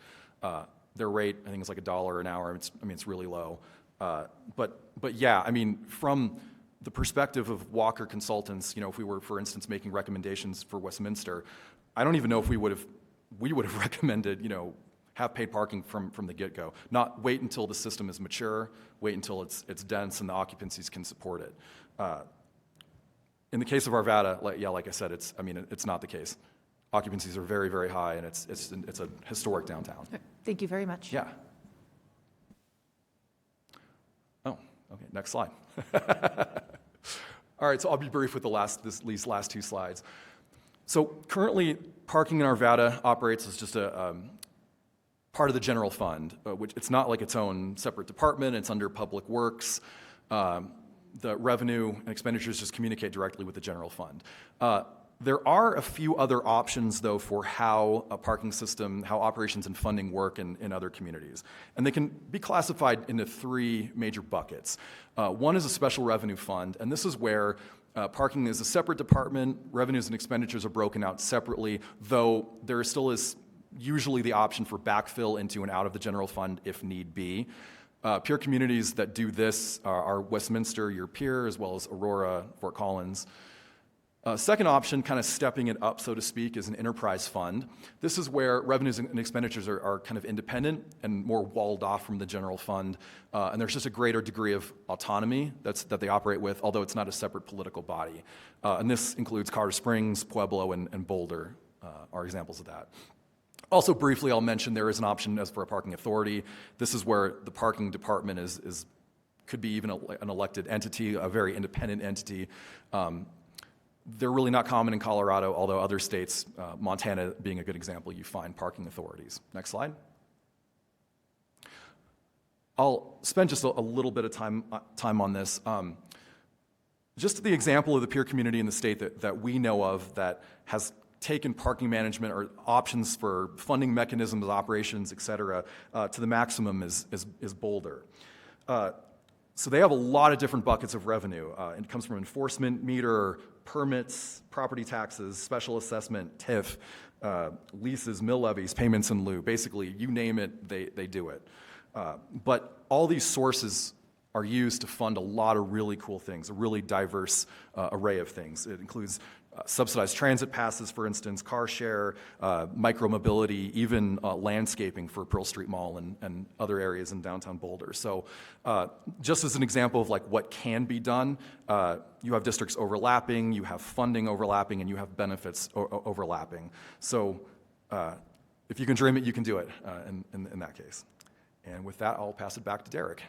Their rate, I think, is like $1 an hour. It's really low. But yeah, I mean, from the perspective of Walker Consultants, you know, if we were, for instance, making recommendations for Westminster, I don't even know if we would have recommended, you know, have paid parking from the get-go. Not wait until the system is mature, wait until it's dense and the occupancies can support it. In the case of Arvada, like I said, it's not the case. Occupancies are very, very high, and it's a historic downtown. Thank you very much. Yeah. Oh, okay, next slide. All right, so I'll be brief with these last two slides. So currently, parking in Arvada operates as just a part of the general fund, which it's not like its own separate department. It's under Public Works. The revenue and expenditures just communicate directly with the general fund. There are a few other options, though, for how a parking system, how operations and funding work in other communities. And they can be classified into three major buckets. One is a special revenue fund, and this is where parking is a separate department, revenues and expenditures are broken out separately, though there still is usually the option for backfill into and out of the general fund if need be. Peer communities that do this are Westminster, your peer, as well as Aurora, Fort Collins. Second option, kind of stepping it up, so to speak, is an enterprise fund. This is where revenues and expenditures are kind of independent and more walled off from the general fund, and there's just a greater degree of autonomy that they operate with, although it's not a separate political body. And this includes Colorado Springs, Pueblo, and Boulder are examples of that. Also, briefly, I'll mention there is an option as for a parking authority. This is where the parking department could be even an elected entity, a very independent entity. They're really not common in Colorado, although other states, Montana being a good example, you find parking authorities. Next slide. I'll spend just a little bit of time on this. Just the example of the peer community in the state that we know of that has taken parking management or options for funding mechanisms, operations, et cetera, to the maximum is Boulder. So they have a lot of different buckets of revenue. It comes from enforcement, meter, permits, property taxes, special assessment, TIF, leases, mill levies, payments in lieu. Basically, you name it, they do it. But all these sources are used to fund a lot of really cool things, a really diverse array of things. It includes subsidized transit passes, for instance, car share, micromobility, even landscaping for Pearl Street Mall and other areas in downtown Boulder. So just as an example of like what can be done, you have districts overlapping, you have funding overlapping, and you have benefits overlapping. So if you can dream it, you can do it in that case. And with that, I'll pass it back to Derek.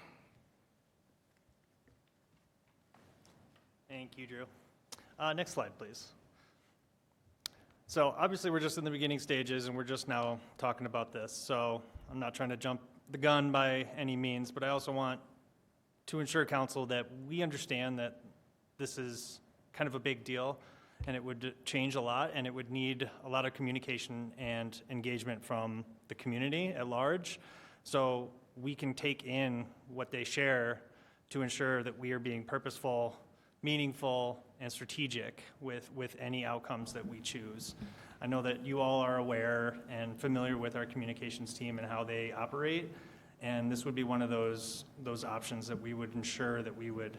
Thank you, Drew. Next slide, please. So obviously, we're just in the beginning stages, and we're just now talking about this. So I'm not trying to jump the gun by any means, but I also want to ensure council that we understand that this is kind of a big deal, and it would change a lot, and it would need a lot of communication and engagement from the community at large, so we can take in what they share to ensure that we are being purposeful, meaningful, and strategic with any outcomes that we choose. I know that you all are aware and familiar with our communications team and how they operate, and this would be one of those options that we would ensure that we would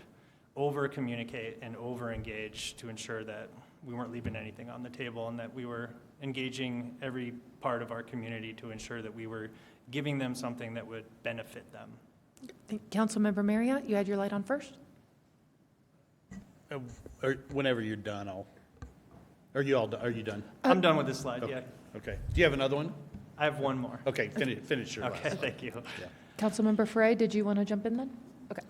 over-communicate and over-engage to ensure that we weren't leaving anything on the table and that we were engaging every part of our community to ensure that we were giving them something that would benefit them. Councilmember Marriott, you had your light on first? Or whenever you're done, are you done? I'm done with this slide, yeah. Okay. Do you have another one? I have one more. Okay, finish your last Okay, one. thank you. Councilmember Frey, did you want to jump in then? Okay.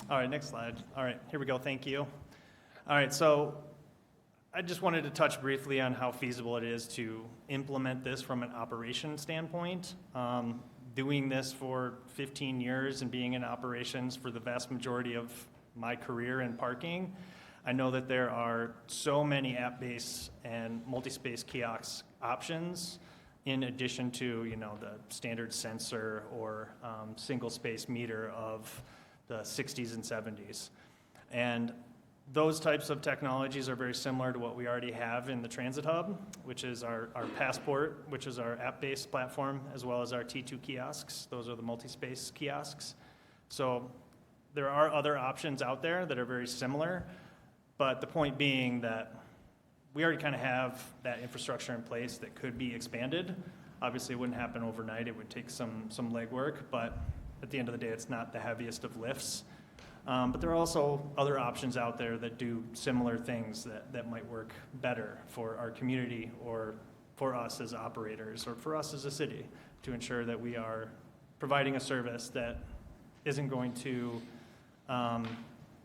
All right, next slide. All right, here we go, thank you. All right, so I just wanted to touch briefly on how feasible it is to implement this from an operation standpoint. Doing this for 15 years and being in operations for the vast majority of my career in parking, I know that there are so many app-based and multi-space kiosk options in addition to, the standard sensor or single-space meter of the 60s and 70s. And those types of technologies are very similar to what we already have in the Transit Hub, which is our Passport, which is our app-based platform, as well as our T2 kiosks. Those are the multi-space kiosks. So there are other options out there that are very similar, but the point being that we already kind of have that infrastructure in place that could be expanded. Obviously, it wouldn't happen overnight. It would take some legwork, but at the end of the day, it's not the heaviest of lifts. But there are also other options out there that do similar things that might work better for our community or for us as operators or for us as a city to ensure that we are providing a service that isn't going to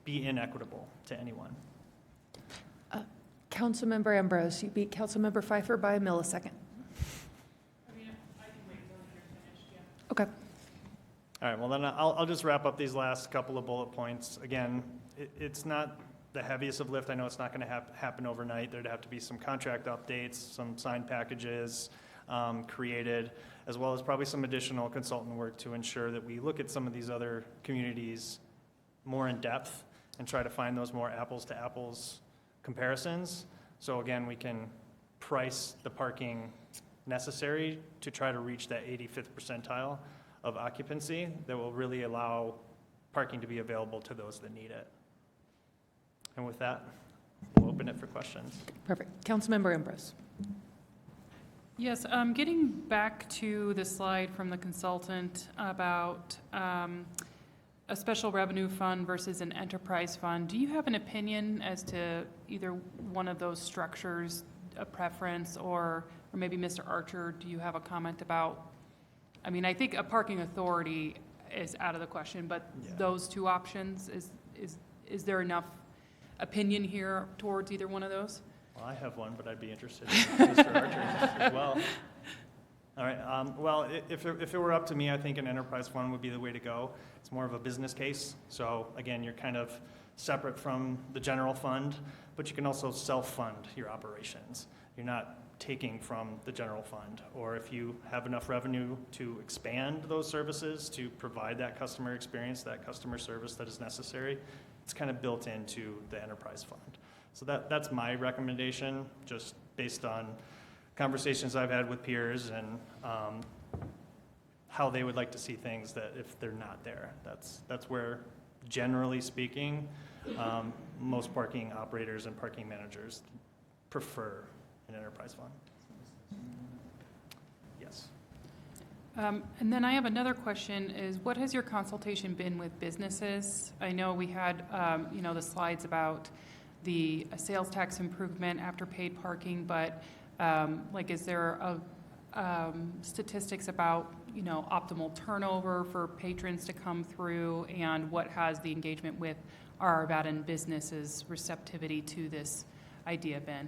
be inequitable to anyone. Councilmember Ambrose, you beat Councilmember Pfeiffer by a millisecond. Okay. All right, well then I'll just wrap up these last couple of bullet points. Again, it's not the heaviest of lift. I know it's not going to happen overnight. There'd have to be some contract updates, some signed packages created, as well as probably some additional consultant work to ensure that we look at some of these other communities more in depth and try to find those more apples to apples comparisons. So again, we can price the parking necessary to try to reach that 85th percentile of occupancy that will really allow parking to be available to those that need it. And with that, we'll open it for questions. Perfect. Councilmember Ambrose. Yes, getting back to the slide from the consultant about a special revenue fund versus an enterprise fund, do you have an opinion as to either one of those structures, a preference, or maybe Mr. Archer, do you have a comment about? I mean, I think a parking authority is out of the question, but Yeah. those two options, is there enough opinion here towards either one of those? Well, I have one, but I'd be interested in Mr. Archer's as well. All right, well, if it were up to me, I think an enterprise fund would be the way to go. It's more of a business case. So again, you're kind of separate from the general fund, but you can also self-fund your operations. You're not taking from the general fund, or if you have enough revenue to expand those services to provide that customer experience, that customer service that is necessary, it's kind of built into the enterprise fund. So that's my recommendation, just based on conversations I've had with peers and how they would like to see things that if they're not there. That's where, generally speaking, most parking operators and parking managers prefer an enterprise fund. Yes. And then I have another question is, what has your consultation been with businesses? I know we had, the slides about the sales tax improvement after paid parking, but is there statistics about, optimal turnover for patrons to come through, and what has the engagement with our Arvada businesses' receptivity to this idea been?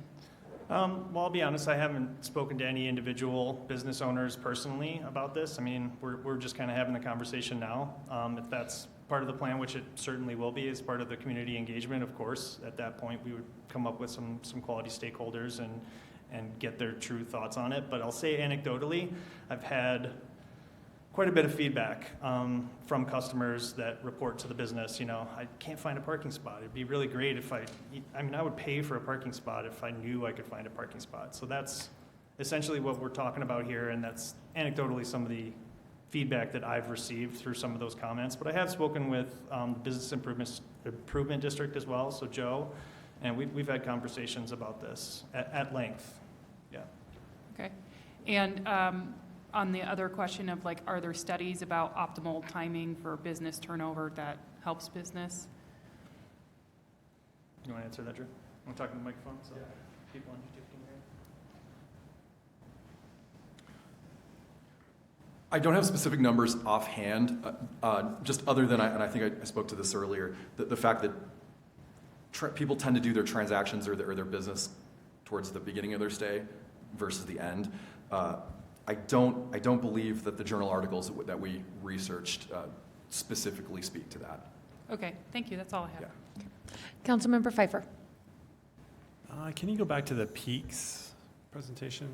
Well, I'll be honest, I haven't spoken to any individual business owners personally about this. I mean, we're just kind of having the conversation now. If that's part of the plan, which it certainly will be, as part of the community engagement, of course, at that point, we would come up with some quality stakeholders and get their true thoughts on it. But I'll say anecdotally, I've had quite a bit of feedback from customers that report to the business, I can't find a parking spot. It'd be really great if I would pay for a parking spot if I knew I could find a parking spot. So that's essentially what we're talking about here, and that's anecdotally some of the feedback that I've received through some of those comments. But I have spoken with the Business Improvement District as well, so Joe, and we've had conversations about this at length. Yeah. Okay. And on the other question of are there studies about optimal timing for business turnover that helps business? You want to answer that, Drew? I'm talking to the microphone, so people on YouTube can hear it. I don't have specific numbers offhand, just other than, and I think I spoke to this earlier, the fact that people tend to do their transactions or their business towards the beginning of their stay versus the end. I don't believe that the journal articles that we researched specifically speak to that. Okay, thank you. That's all I have. Yeah. Councilmember Pfeiffer. Can you go back to the peaks presentation?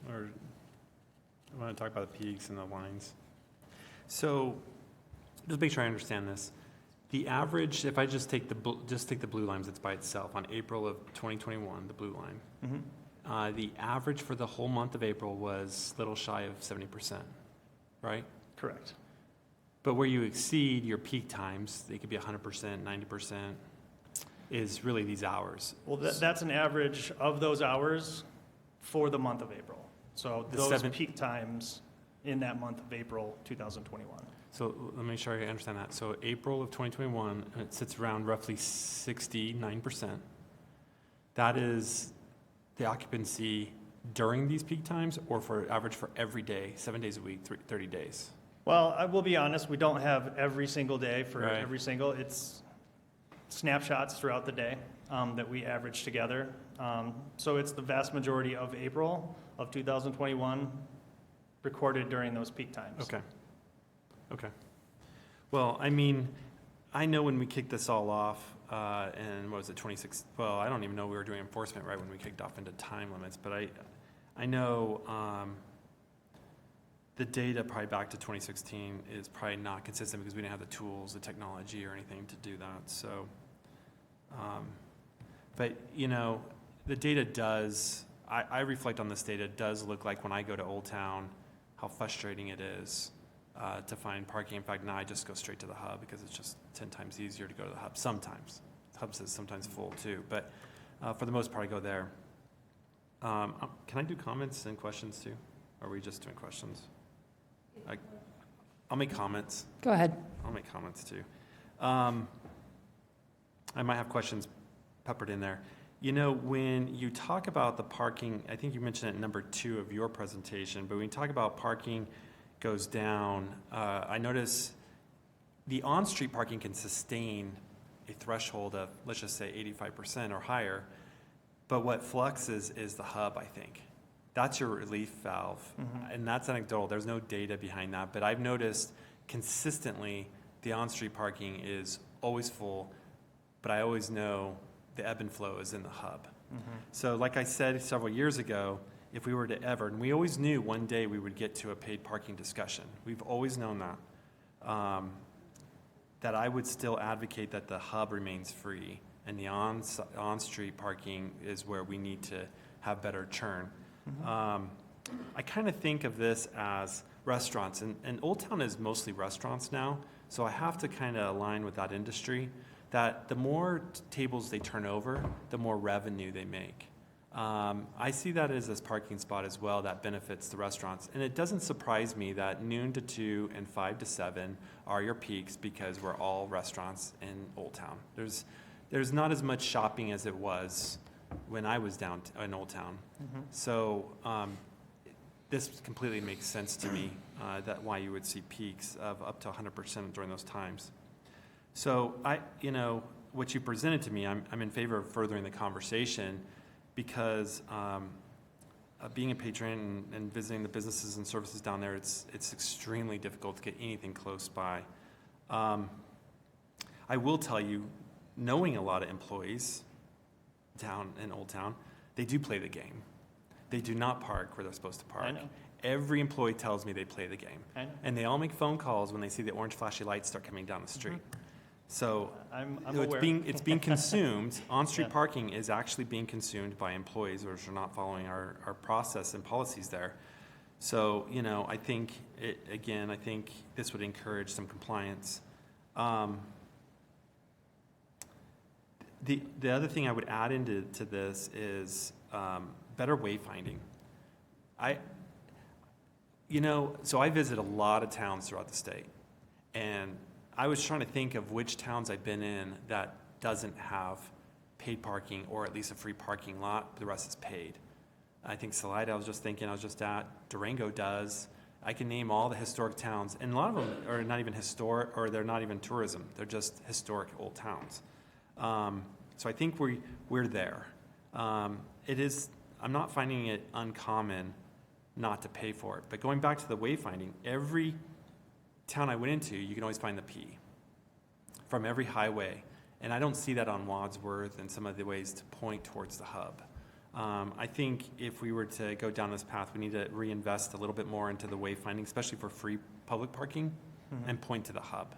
Or I want to talk about the peaks and the lines. So just make sure I understand this. The average, if I just take the blue lines, it's by itself, on April of 2021, the blue line. Mm-hmm. The average for the whole month of April was a little shy of 70%, right? Correct. But where you exceed your peak times, they could be 100%, 90%, is really these hours. Well, that's an average of those hours for the month of April. So those peak times in that month of April 2021. So let me make sure I understand that. So April of 2021, it sits around roughly 69%. That is the occupancy during these peak times, or for average for every day, 7 days a week, 30 days? Well, I will be honest, we don't have every single day for Right. every single, it's snapshots throughout the day that we average together. So it's the vast majority of April of 2021 recorded during those peak times. Okay. Well, I mean, I know when we kicked this all off, and what was it, 26, well, I don't even know we were doing enforcement right when we kicked off into time limits, but I know the data probably back to 2016 is probably not consistent because we didn't have the tools, the technology or anything to do that. So, but the data does, I reflect on this data, it does look like when I go to Old Town, how frustrating it is to find parking. In fact, now I just go straight to the hub because it's just 10 times easier to go to the hub sometimes. The hub is sometimes full too, but for the most part, I go there. Can I do comments and questions too? Or are we just doing questions? I'll make comments. Go ahead. I'll make comments too. I might have questions peppered in there. When you talk about the parking, I think you mentioned it in number 2 of your presentation, but when you talk about parking goes down, I notice the on-street parking can sustain a threshold of, let's just say 85% or higher, but what fluxes is the hub, I think. That's your relief valve, and that's anecdotal. There's no data behind that, but I've noticed consistently the on-street parking is always full, but I always know the ebb and flow is in the hub. So like I said several years ago, if we were to ever, and we always knew one day we would get to a paid parking discussion. We've always known that. That I would still advocate that the hub remains free and the on-street parking is where we need to have better churn. I kind of think of this as restaurants, and Old Town is mostly restaurants now, so I have to kind of align with that industry, that the more tables they turn over, the more revenue they make. I see that as this parking spot as well that benefits the restaurants. And it doesn't surprise me that noon to 2 and 5 to 7 are your peaks because we're all restaurants in Old Town. There's not as much shopping as it was when I was down in Old Town. So this completely makes sense to me, that why you would see peaks of up to 100% during those times. So what you presented to me, I'm in favor of furthering the conversation, because being a patron and visiting the businesses and services down there, it's extremely difficult to get anything close by. I will tell you, knowing a lot of employees down in Old Town, they do play the game. They do not park where they're supposed to park. I know. Every employee tells me they play the game. I know. And they all make phone calls when they see the orange flashy lights start coming down the street. So I'm it's aware. being consumed. On-street parking is actually being consumed by employees which are not following our process and policies there. So, I think, I think this would encourage some compliance. The other thing I would add into this is better wayfinding. So I visit a lot of towns throughout the state, and I was trying to think of which towns I've been in that doesn't have paid parking, or at least a free parking lot, but the rest is paid. I think Salida, I was just at, Durango does. I can name all the historic towns, and a lot of them are not even historic, or they're not even tourism. They're just historic old towns. So I think we're there. I'm not finding it uncommon not to pay for it. But going back to the wayfinding, every town I went into, you can always find the P from every highway. And I don't see that on Wadsworth and some of the ways to point towards the hub. I think if we were to go down this path, we need to reinvest a little bit more into the wayfinding, especially for free public parking, and point to the hub.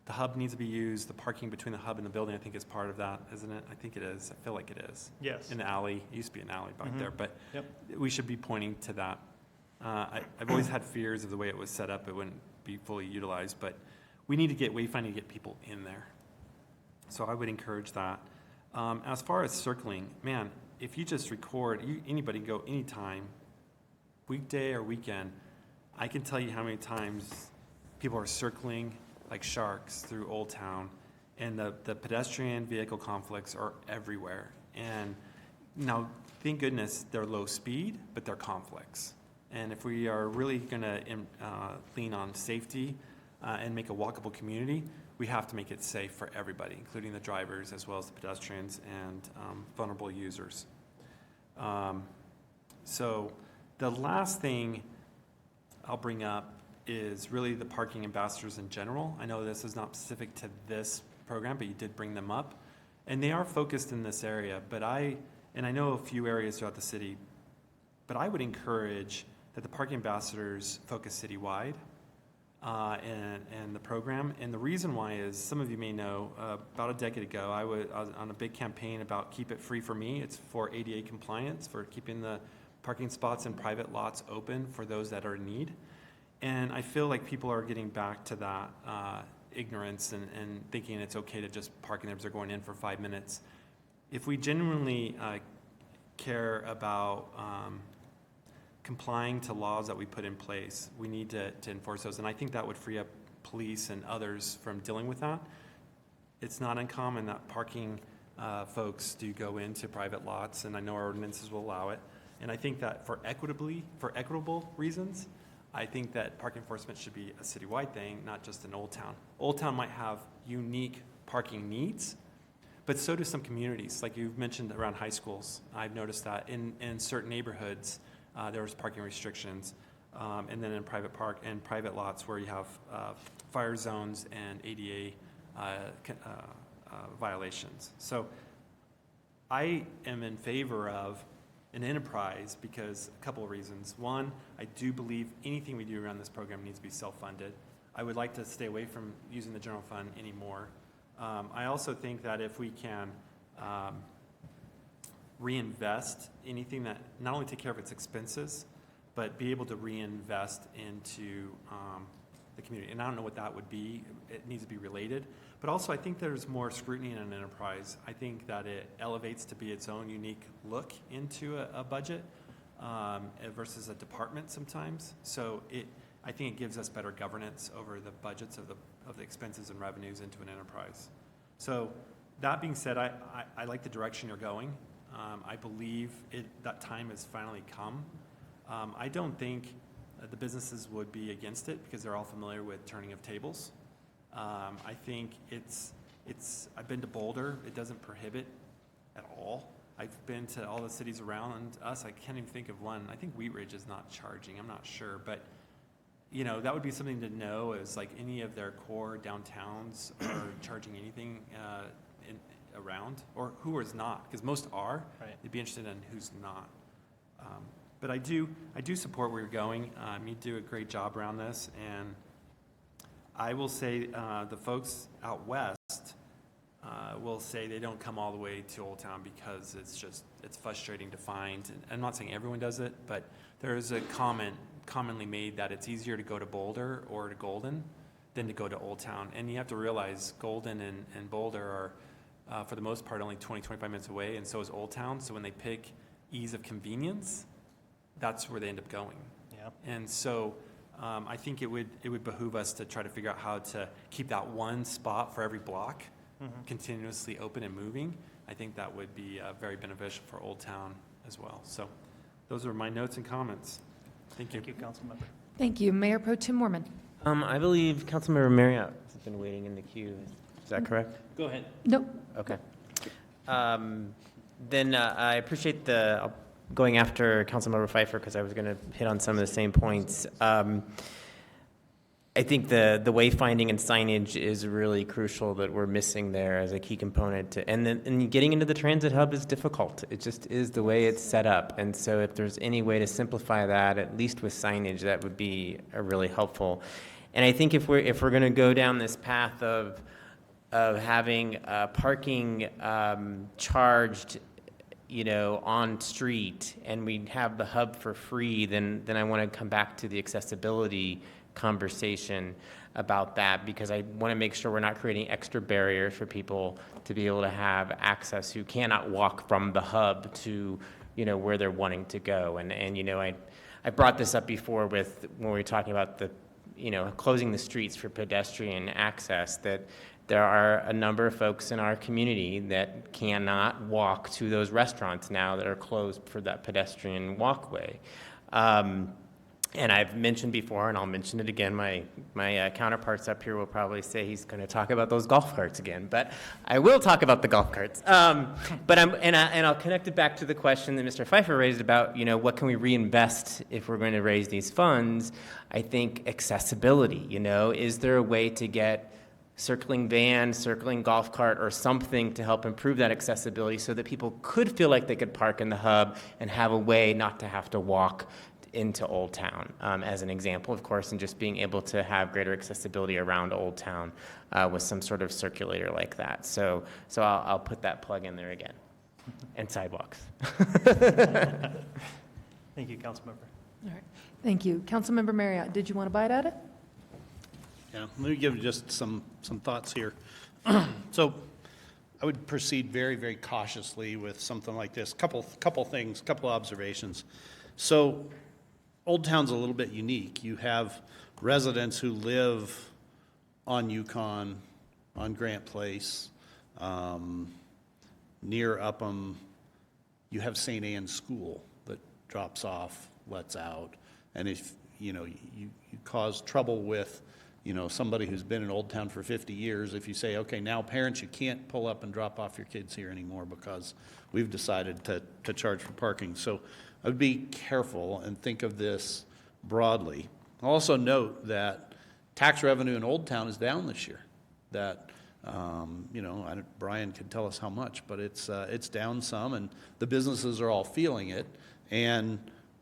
The hub needs to be used. The parking between the hub and the building, I think, is part of that, isn't it? I think it is. I feel like it is. Yes. In the alley. It used to be an alley back there, but Yep. we should be pointing to that. I've always had fears of the way it was set up. It wouldn't be fully utilized, but we need to get wayfinding to get people in there. So I would encourage that. As far as circling, man, if you just record, anybody can go anytime, weekday or weekend, I can tell you how many times people are circling like sharks through Old Town, and the pedestrian vehicle conflicts are everywhere. And now, thank goodness they're low speed, but they're conflicts. And if we are really going to lean on safety and make a walkable community, we have to make it safe for everybody, including the drivers as well as the pedestrians and vulnerable users. So the last thing I'll bring up is really the parking ambassadors in general. I know this is not specific to this program, but you did bring them up. And they are focused in this area, but I know a few areas throughout the city, but I would encourage that the parking ambassadors focus citywide and the program. And the reason why is, some of you may know, about a decade ago, I was on a big campaign about Keep It Free for Me. It's for ADA compliance, for keeping the parking spots in private lots open for those that are in need. And I feel like people are getting back to that ignorance and thinking it's okay to just park in there because they're going in for 5 minutes. If we genuinely care about complying to laws that we put in place, we need to enforce those. And I think that would free up police and others from dealing with that. It's not uncommon that parking folks do go into private lots, and I know our ordinances will allow it. And I think that for equitable reasons, I think that park enforcement should be a citywide thing, not just in Old Town. Old Town might have unique parking needs, but so do some communities. Like you've mentioned around high schools, I've noticed that in certain neighborhoods, there was parking restrictions, and then in private lots where you have fire zones and ADA violations. So I am in favor of an enterprise because a couple of reasons. One, I do believe anything we do around this program needs to be self-funded. I would like to stay away from using the general fund anymore. I also think that if we can reinvest anything that not only take care of its expenses, but be able to reinvest into the community. And I don't know what that would be. It needs to be related. But also, I think there's more scrutiny in an enterprise. I think that it elevates to be its own unique look into a budget versus a department sometimes. So I think it gives us better governance over the budgets of the expenses and revenues into an enterprise. So that being said, I like the direction you're going. I believe that time has finally come. I don't think the businesses would be against it because they're all familiar with turning of tables. I think I've been to Boulder. It doesn't prohibit at all. I've been to all the cities around us. I can't even think of one. I think Wheat Ridge is not charging. I'm not sure, but that would be something to know, is like any of their core downtowns are charging anything around, or who is not, because most are. Right. They'd be interested in who's not. But I do support where you're going. You do a great job around this, and I will say the folks out west will say they don't come all the way to Old Town because it's frustrating to find. And I'm not saying everyone does it, but there is a comment commonly made that it's easier to go to Boulder or to Golden than to go to Old Town. And you have to realize Golden and Boulder are, for the most part, only 20, 25 minutes away, and so is Old Town. So when they pick ease of convenience, that's where they end up going. Yeah. And so I think it would behoove us to try to figure out how to keep that one spot for every block continuously open and moving. I think that would be very beneficial for Old Town as well. So those are my notes and comments. Thank you. Thank you, Councilmember. Thank you. Mayor Pro Tim Mormon. I believe Councilmember Marriott has been waiting in the queue. Is that correct? Go ahead. Nope. Okay. Then I appreciate the going after Councilmember Pfeiffer because I was going to hit on some of the same points. I think the wayfinding and signage is really crucial that we're missing there as a key component. And getting into the transit hub is difficult. It just is the way it's set up. And so if there's any way to simplify that, at least with signage, that would be really helpful. And I think if we're going to go down this path of having parking charged, on street, and we have the hub for free, then I want to come back to the accessibility conversation about that, because I want to make sure we're not creating extra barriers for people to be able to have access who cannot walk from the hub to, where they're wanting to go. And I brought this up before when we were talking about the, closing the streets for pedestrian access, that there are a number of folks in our community that cannot walk to those restaurants now that are closed for that pedestrian walkway. And I've mentioned before, and I'll mention it again, my counterparts up here will probably say he's going to talk about those golf carts again, but I will talk about the golf carts. But I'll connect it back to the question that Mr. Pfeiffer raised about, what can we reinvest if we're going to raise these funds? I think accessibility, is there a way to get circling van, circling golf cart, or something to help improve that accessibility so that people could feel like they could park in the hub and have a way not to have to walk into Old Town, as an example, of course, and just being able to have greater accessibility around Old Town with some sort of circulator like that. So I'll put that plug in there again. And sidewalks. Thank you, Councilmember. All right. Thank you. Councilmember Marriott, did you want to bite at it? Yeah, let me give just some thoughts here. So I would proceed very, very cautiously with something like this. Couple things, couple observations. So Old Town's a little bit unique. You have residents who live on Yukon, on Grant Place, near Upham. You have St. Anne's School that drops off, lets out. And if, you cause trouble with, somebody who's been in Old Town for 50 years, if you say, okay, now parents, you can't pull up and drop off your kids here anymore because we've decided to charge for parking. So I would be careful and think of this broadly. Also note that tax revenue in Old Town is down this year. That, Brian could tell us how much, but it's down some, and the businesses are all feeling it. And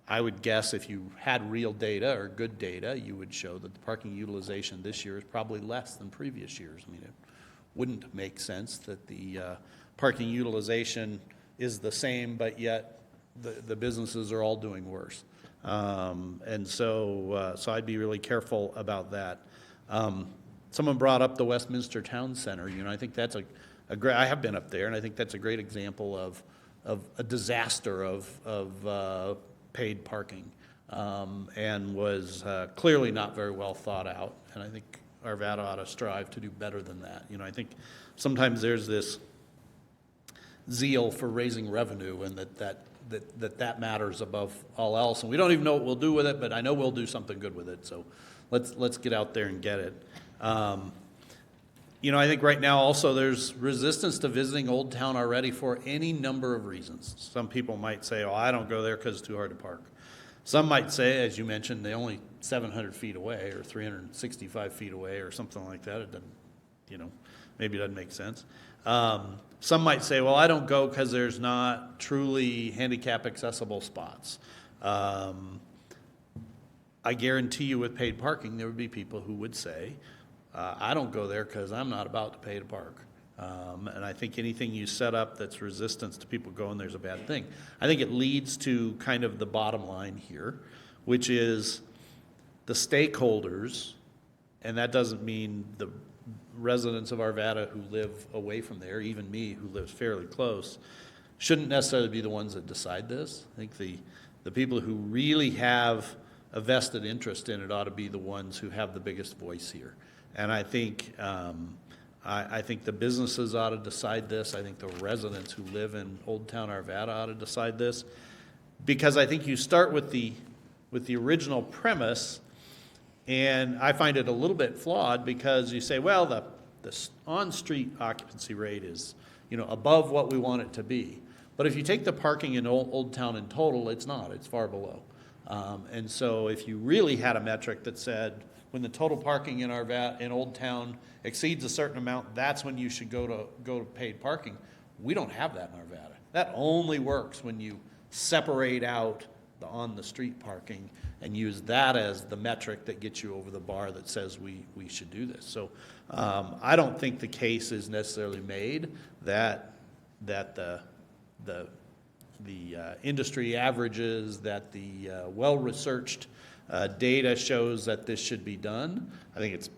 I would guess if you had real data or good data, you would show that the parking utilization this year is probably less than previous years. I mean, it wouldn't make sense that the parking utilization is the same, but yet the businesses are all doing worse. And so I'd be really careful about that. Someone brought up the Westminster Town Center. You know, I think that's a great, I have been up there, and I think that's a great example of a disaster of paid parking, and was clearly not very well thought out. And I think Arvada ought to strive to do better than that. You know, I think sometimes there's this zeal for raising revenue, and that matters above all else. And we don't even know what we'll do with it, but I know we'll do something good with it. So let's get out there and get it. You know, I think right now also there's resistance to visiting Old Town already for any number of reasons. Some people might say, oh, I don't go there because it's too hard to park. Some might say, as you mentioned, they're only 700 feet away or 365 feet away or something like that. It doesn't, you know, maybe it doesn't make sense. Some might say, well, I don't go because there's not truly handicap accessible spots. I guarantee you with paid parking, there would be people who would say, I don't go there because I'm not about to pay to park. And I think anything you set up that's resistance to people going there's a bad thing. I think it leads to kind of the bottom line here, which is the stakeholders, and that doesn't mean the residents of Arvada who live away from there, even me who lives fairly close, shouldn't necessarily be the ones that decide this. I think the people who really have a vested interest in it ought to be the ones who have the biggest voice here. And I think I think the businesses ought to decide this. I think the residents who live in Old Town Arvada ought to decide this, because I think you start with the original premise, and I find it a little bit flawed because you say, well, the on-street occupancy rate is, you know, above what we want it to be. But if you take the parking in Old Town in total, it's not. It's far below. And so if you really had a metric that said, when the total parking in Old Town exceeds a certain amount, that's when you should go to paid parking. We don't have that in Arvada. That only works when you separate out the on-the-street parking and use that as the metric that gets you over the bar that says we should do this. So I don't think the case is necessarily made that the industry averages, that the well-researched data shows that this should be done. I think it's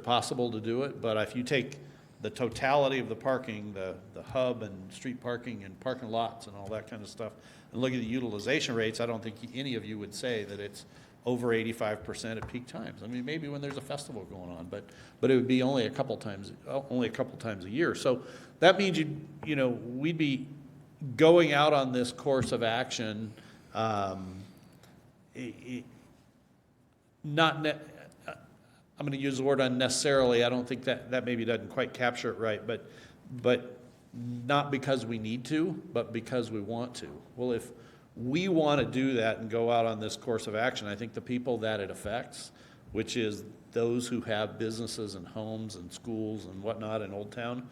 possible to do it, but if you take the totality of the parking, the hub and street parking and parking lots and all that kind of stuff, and look at the utilization rates, I don't think any of you would say that it's over 85% at peak times. I mean, maybe when there's a festival going on, but it would be only a couple times a year. So that means we'd be going out on this course of action. I'm going to use the word unnecessarily. I don't think that maybe doesn't quite capture it right, but not because we need to, but because we want to. Well, if we want to do that and go out on this course of action, I think the people that it affects, which is those who have businesses and homes and schools and whatnot in Old Town,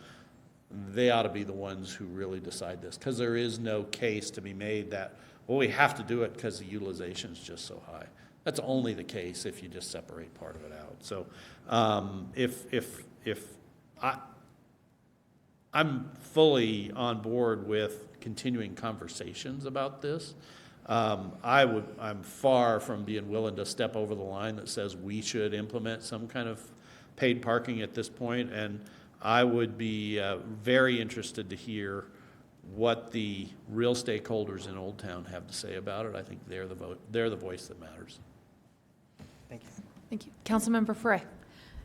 they ought to be the ones who really decide this, because there is no case to be made that, well, we have to do it because the utilization is just so high. That's only the case if you just separate part of it out. So if I'm fully on board with continuing conversations about this, I'm far from being willing to step over the line that says we should implement some kind of paid parking at this point, and I would be very interested to hear what the real stakeholders in Old Town have to say about it. I think they're the voice that matters. Thank you. Thank you. Councilmember Frey.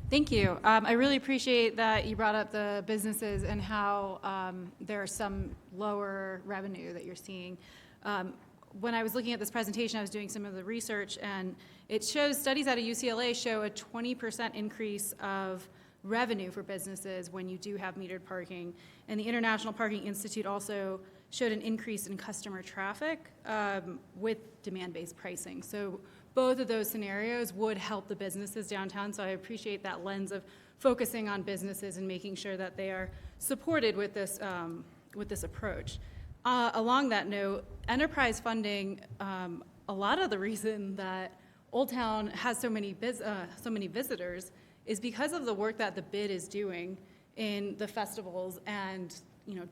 Thank you. I really appreciate that you brought up the businesses and how there's some lower revenue that you're seeing. When I was looking at this presentation, I was doing some of the research, and it shows studies out of UCLA show a 20% increase of revenue for businesses when you do have metered parking. And the International Parking Institute also showed an increase in customer traffic with demand-based pricing. So both of those scenarios would help the businesses downtown. So I appreciate that lens of focusing on businesses and making sure that they are supported with this approach. Along that note, enterprise funding, a lot of the reason that Old Town has so many visitors is because of the work that the bid is doing in the festivals and,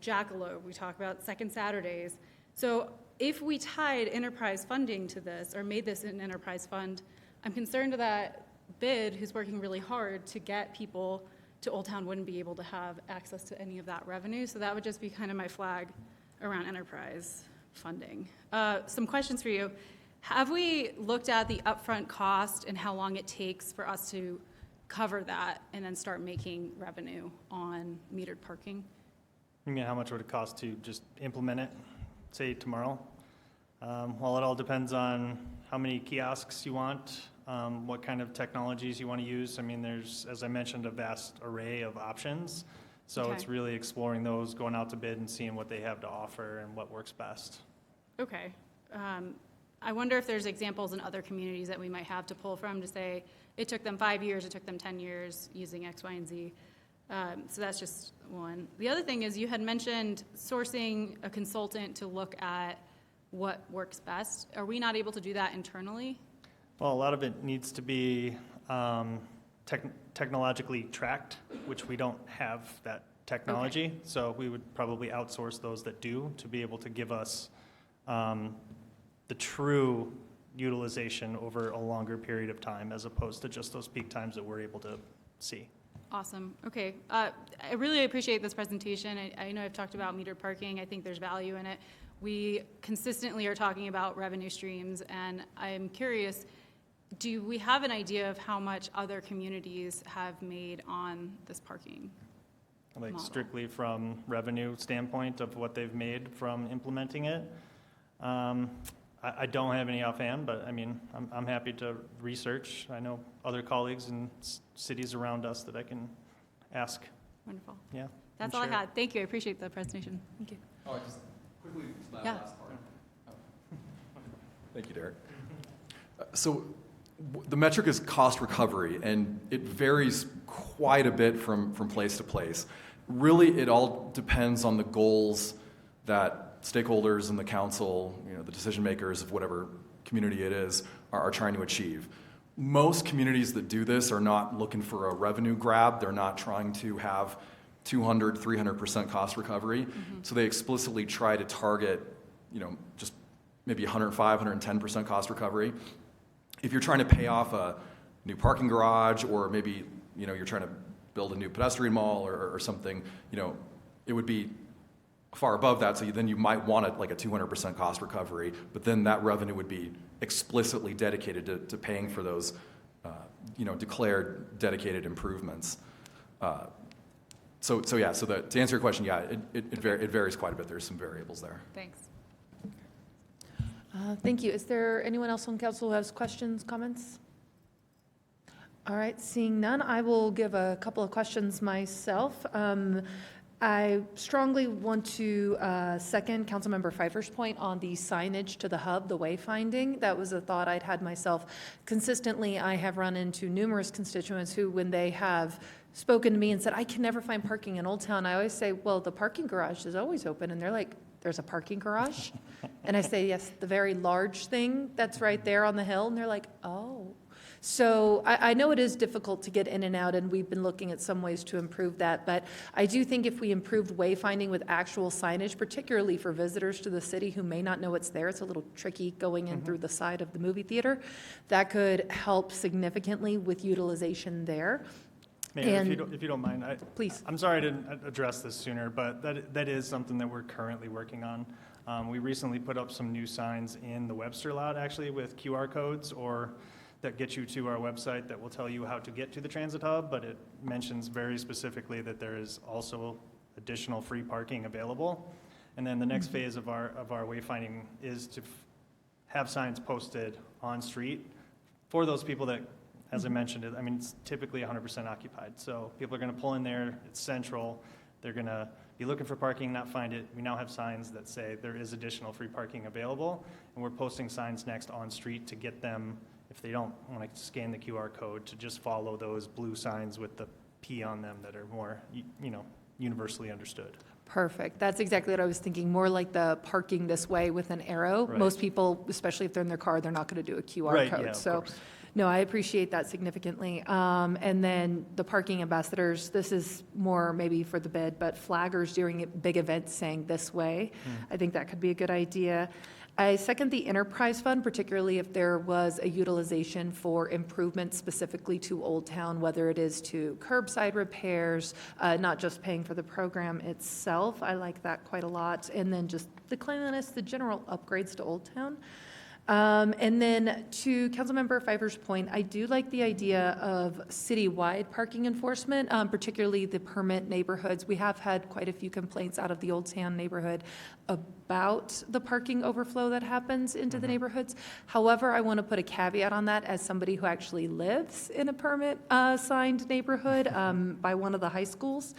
Jackalope, we talk about Second Saturdays. So if we tied enterprise funding to this or made this an enterprise fund, I'm concerned that BID, who's working really hard to get people to Old Town, wouldn't be able to have access to any of that revenue. So that would just be kind of my flag around enterprise funding. Some questions for you. Have we looked at the upfront cost and how long it takes for us to cover that and then start making revenue on metered parking? You mean how much would it cost to just implement it, say tomorrow? Well, it all depends on how many kiosks you want, what kind of technologies you want to use. I mean, there's, as I mentioned, a vast array of options. So Okay. it's really exploring those, going out to bid and seeing what they have to offer and what works best. Okay. I wonder if there's examples in other communities that we might have to pull from to say, it took them 5 years, it took them 10 years using X, Y, and Z. So that's just one. The other thing is you had mentioned sourcing a consultant to look at what works best. Are we not able to do that internally? Well, a lot of it needs to be technologically tracked, which we don't have that technology. So we would probably outsource those that do to be able to give us the true utilization over a longer period of time as opposed to just those peak times that we're able to see. Awesome. Okay. I really appreciate this presentation. I know I've talked about metered parking. I think there's value in it. We consistently are talking about revenue streams, and I'm curious, do we have an idea of how much other communities have made on this parking? Like Model. strictly from revenue standpoint of what they've made from implementing it. I don't have any offhand, but I mean, I'm happy to research. I know other colleagues in cities around us that I can ask. Wonderful. Yeah. That's I'm all I sure. had. Thank you. I appreciate the presentation. Thank you. Oh, just quickly, Yeah. last part. Thank you, Derek. So the metric is cost recovery, and it varies quite a bit from place to place. Really, it all depends on the goals that stakeholders in the council, the decision makers of whatever community it is, are trying to achieve. Most communities that do this are not looking for a revenue grab. They're not trying to have 200, 300% cost recovery. So they explicitly try to target, just maybe 105, 110% cost recovery. If you're trying to pay off a new parking garage, or maybe, you're trying to build a new pedestrian mall or something, it would be far above that. So then you might want a 200% cost recovery, but then that revenue would be explicitly dedicated to paying for those, declared dedicated improvements. So to answer your question, yeah, it varies quite a bit. There's some variables there. Thanks. Thank you. Is there anyone else on council who has questions, comments? All right, seeing none, I will give a couple of questions myself. I strongly want to second Councilmember Pfeiffer's point on the signage to the hub, the wayfinding. That was a thought I'd had myself. Consistently, I have run into numerous constituents who, when they have spoken to me and said, I can never find parking in Old Town, I always say, well, the parking garage is always open. And they're like, there's a parking garage? And I say, yes, the very large thing that's right there on the hill. And they're like, oh. So I know it is difficult to get in and out, and we've been looking at some ways to improve that. But I do think if we improved wayfinding with actual signage, particularly for visitors to the city who may not know it's there, it's a little tricky going in through the side of the movie theater, that could help significantly with utilization there. Mayor, And- if you don't mind, Please. I'm sorry I didn't address this sooner, but that is something that we're currently working on. We recently put up some new signs in the Webster lot, actually, with QR codes or that get you to our website that will tell you how to get to the transit hub, but it mentions very specifically that there is also additional free parking available. And then the next phase of our wayfinding is to have signs posted on street for those people that, as I mentioned, it's typically 100% occupied. So people are going to pull in there, it's central, they're going to be looking for parking, not find it. We now have signs that say there is additional free parking available, and we're posting signs next on street to get them, if they don't want to scan the QR code, to just follow those blue signs with the P on them that are more, universally understood. Perfect. That's exactly what I was thinking, more like the parking this way with an arrow. Right. Most people, especially if they're in their car, they're not going to do a QR Right, code. yeah, of So, course. no, I appreciate that significantly. And then the parking ambassadors, this is more maybe for the bid, but flaggers during big events saying this way. I think that could be a good idea. I second the enterprise fund, particularly if there was a utilization for improvements specifically to Old Town, whether it is to curbside repairs, not just paying for the program itself. I like that quite a lot. And then just the cleanliness, the general upgrades to Old Town. And then to Councilmember Pfeiffer's point, I do like the idea of citywide parking enforcement, particularly the permit neighborhoods. We have had quite a few complaints out of the Old Town neighborhood about the parking overflow that happens into the neighborhoods. However, I want to put a caveat on that as somebody who actually lives in a permit signed neighborhood by one of the high schools.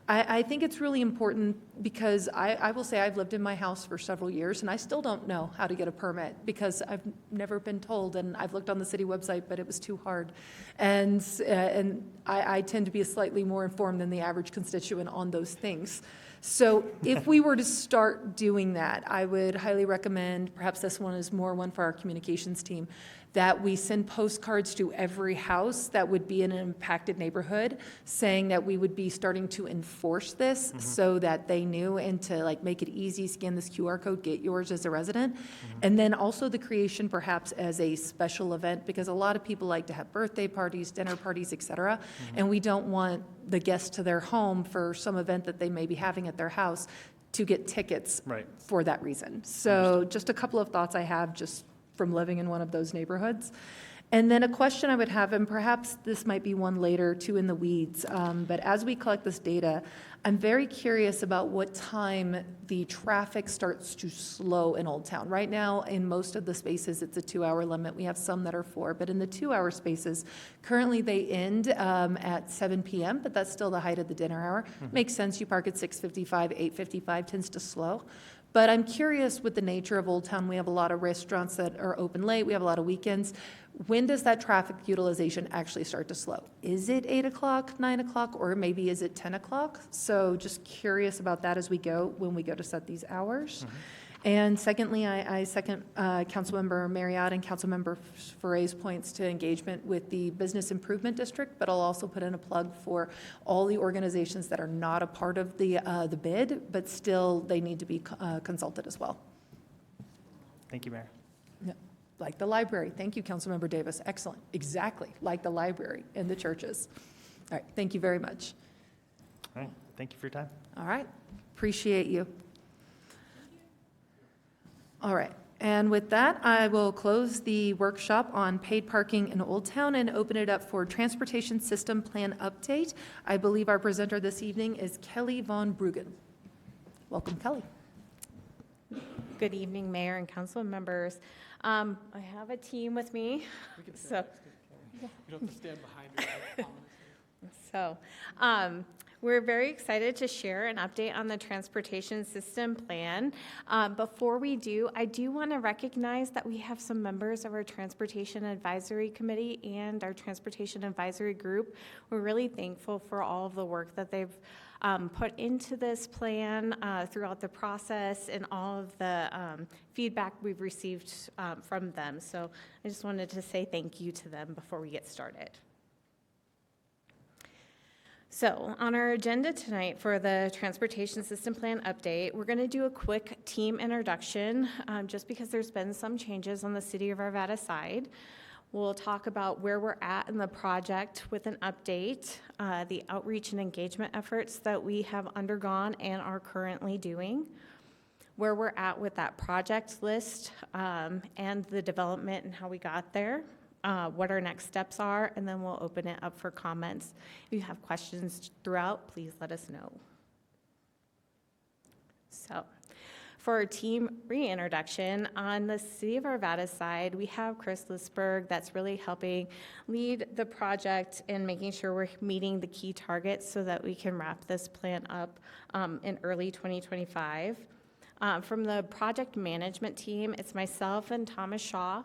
I think it's really important because I will say I've lived in my house for several years and I still don't know how to get a permit because I've never been told, and I've looked on the city website, but it was too hard. And I tend to be slightly more informed than the average constituent on those things. So if we were to start doing that, I would highly recommend, perhaps this one is more one for our communications team, that we send postcards to every house that would be in an impacted neighborhood saying that we would be starting to enforce this so that they knew, and to like make it easy, scan this QR code, get yours as a resident. And then also the creation perhaps as a special event, because a lot of people like to have birthday parties, dinner parties, et cetera, and we don't want the guests to their home for some event that they may be having at their house to get tickets for that reason. So just a couple of thoughts I have just from living in one of those neighborhoods. And then a question I would have, and perhaps this might be one later, too, in the weeds, but as we collect this data, I'm very curious about what time the traffic starts to slow in Old Town. Right now, in most of the spaces, it's a 2-hour limit. We have some that are 4, but in the 2-hour spaces, currently they end at 7 p.m., but that's still the height of the dinner hour. Makes sense, you park at 6:55, 8:55 tends to slow. But I'm curious with the nature of Old Town, we have a lot of restaurants that are open late, we have a lot of weekends. When does that traffic utilization actually start to slow? Is it 8 o'clock, 9 o'clock, or maybe is it 10 o'clock? So just curious about that as we go, when we go to set these hours. And secondly, I second Councilmember Marriott and Councilmember Ferre's points to engagement with the Business Improvement District, but I'll also put in a plug for all the organizations that are not a part of the bid, but still they need to be consulted as well. Thank you, Mayor. Yeah. Like the library. Thank you, Councilmember Davis. Excellent. Exactly, like the library and the churches. All right, thank you very much. All right, thank you for your time. All right, appreciate you. All right, and with that, I will close the workshop on paid parking in Old Town and open it up for Transportation System Plan Update. I believe our presenter this evening is Kelly Von Bruggen. Welcome, Kelly. Good evening, Mayor and council members. I have a team with me, so. You don't have to stand behind her. So, we're very excited to share an update on the transportation system plan. Before we do, I do want to recognize that we have some members of our Transportation Advisory Committee and our Transportation Advisory Group. We're really thankful for all of the work that they've put into this plan throughout the process and all of the feedback we've received from them. So I just wanted to say thank you to them before we get started. So on our agenda tonight for the Transportation System Plan update, we're going to do a quick team introduction just because there's been some changes on the City of Arvada side. We'll talk about where we're at in the project with an update, the outreach and engagement efforts that we have undergone and are currently doing, where we're at with that project list and the development and how we got there, what our next steps are, and then we'll open it up for comments. If you have questions throughout, please let us know. So, for our team reintroduction, on the City of Arvada side, we have Chris Lisberg that's really helping lead the project and making sure we're meeting the key targets so that we can wrap this plan up in early 2025. From the project management team, it's myself and Thomas Shaw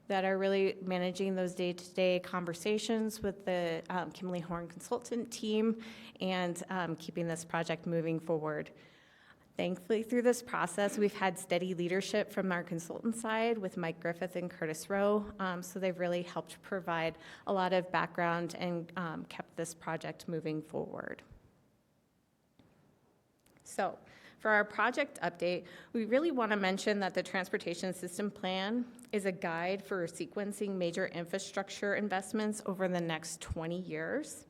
that are really managing those day-to-day conversations with the Kimberly Horn consultant team and keeping this project moving forward. Thankfully, through this process, we've had steady leadership from our consultant side with Mike Griffith and Curtis Rowe, so they've really helped provide a lot of background and kept this project moving forward. So, For our project update, we really want to mention that the Transportation System Plan is a guide for sequencing major infrastructure investments over the next 20 years,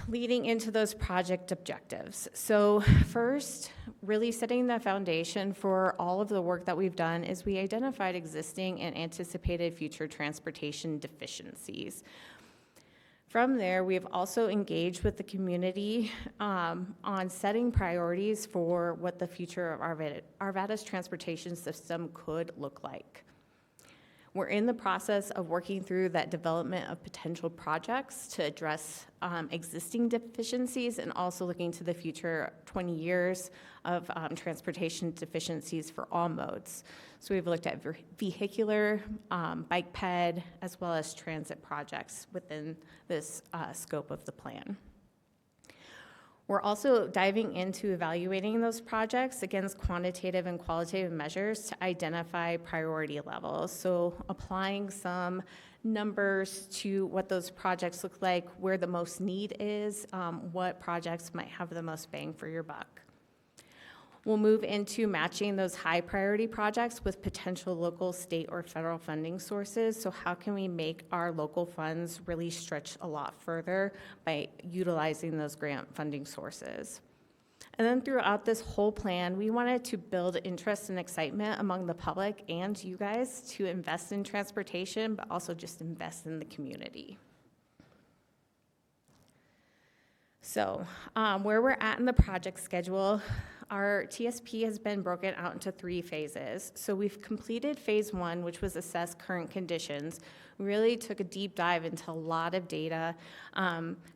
leading into those project objectives. So first, really setting the foundation for all of the work that we've done is we identified existing and anticipated future transportation deficiencies. From there, we have also engaged with the community on setting priorities for what the future of Arvada's transportation system could look like. We're in the process of working through that development of potential projects to address existing deficiencies and also looking to the future 20 years of transportation deficiencies for all modes. So we've looked at vehicular, bike ped, as well as transit projects within this scope of the plan. We're also diving into evaluating those projects against quantitative and qualitative measures to identify priority levels. So applying some numbers to what those projects look like, where the most need is, what projects might have the most bang for your buck. We'll move into matching those high priority projects with potential local, state, or federal funding sources. So how can we make our local funds really stretch a lot further by utilizing those grant funding sources? And then throughout this whole plan, we wanted to build interest and excitement among the public and you guys to invest in transportation, but also just invest in the community. So where we're at in the project schedule, our TSP has been broken out into 3 phases. So we've completed phase 1, which was assess current conditions. We really took a deep dive into a lot of data,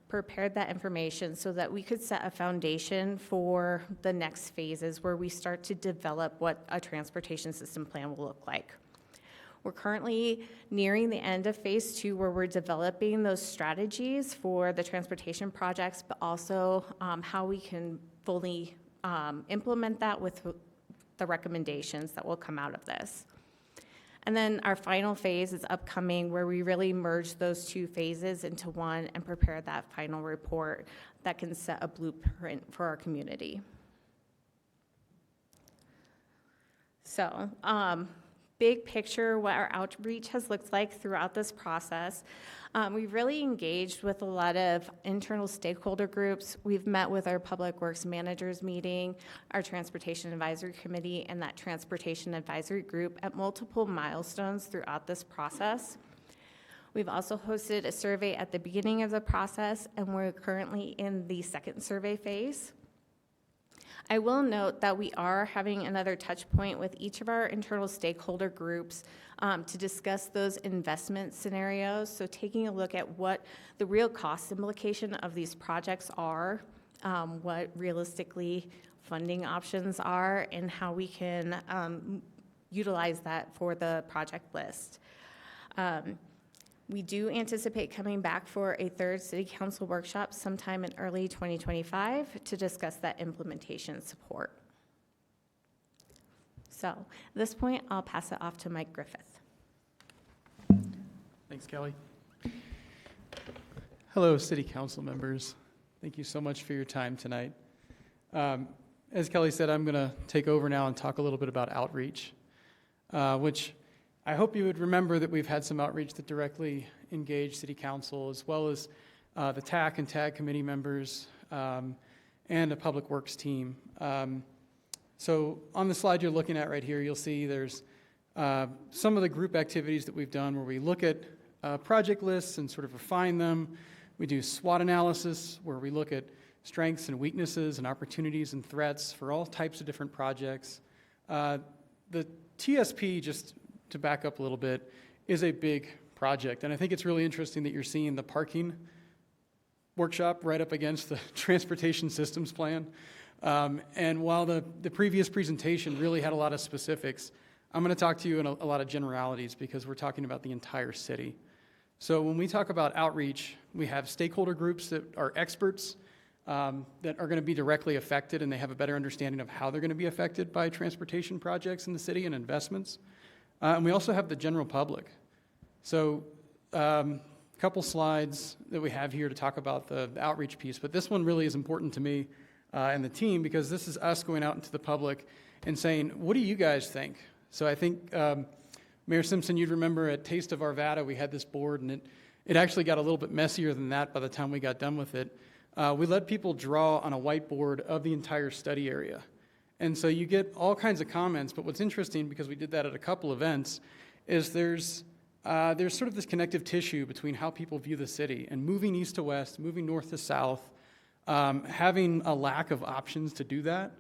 prepared that information so that we could set a foundation for the next phases where we start to develop what a transportation system plan will look like. We're currently nearing the end of phase 2 where we're developing those strategies for the transportation projects, but also how we can fully implement that with the recommendations that will come out of this. And then our final phase is upcoming where we really merge those 2 phases into one and prepare that final report that can set a blueprint for our community. So, big picture, what our outreach has looked like throughout this process. We've really engaged with a lot of internal stakeholder groups. We've met with our Public Works Managers meeting, our Transportation Advisory Committee, and that Transportation Advisory Group at multiple milestones throughout this process. We've also hosted a survey at the beginning of the process, and we're currently in the second survey phase. I will note that we are having another touch point with each of our internal stakeholder groups to discuss those investment scenarios. So taking a look at what the real cost implication of these projects are, what realistically funding options are, and how we can utilize that for the project list. We do anticipate coming back for a 3rd City Council workshop sometime in early 2025 to discuss that implementation support. So at this point, I'll pass it off to Mike Griffith. Thanks, Kelly. Hello, City Council members. Thank you so much for your time tonight. As Kelly said, I'm going to take over now and talk a little bit about outreach, which I hope you would remember that we've had some outreach that directly engage City Council, as well as the TAC and TAG committee members and a Public Works team. So on the slide you're looking at right here, you'll see there's some of the group activities that we've done where we look at project lists and sort of refine them. We do SWOT analysis where we look at strengths and weaknesses and opportunities and threats for all types of different projects. The TSP, just to back up a little bit, is a big project. And I think it's really interesting that you're seeing the parking workshop right up against the transportation systems plan. And while the previous presentation really had a lot of specifics, I'm going to talk to you in a lot of generalities because we're talking about the entire city. So when we talk about outreach, we have stakeholder groups that are experts that are going to be directly affected, and they have a better understanding of how they're going to be affected by transportation projects in the city and investments. And we also have the general public. So a couple slides that we have here to talk about the outreach piece, but this one really is important to me and the team, because this is us going out into the public and saying, what do you guys think? So I think, Mayor Simpson, you'd remember at Taste of Arvada, we had this board, and it actually got a little bit messier than that by the time we got done with it. We let people draw on a whiteboard of the entire study area. And so you get all kinds of comments, but what's interesting, because we did that at a couple events, is there's sort of this connective tissue between how people view the city, and moving east to west, moving north to south, having a lack of options to do that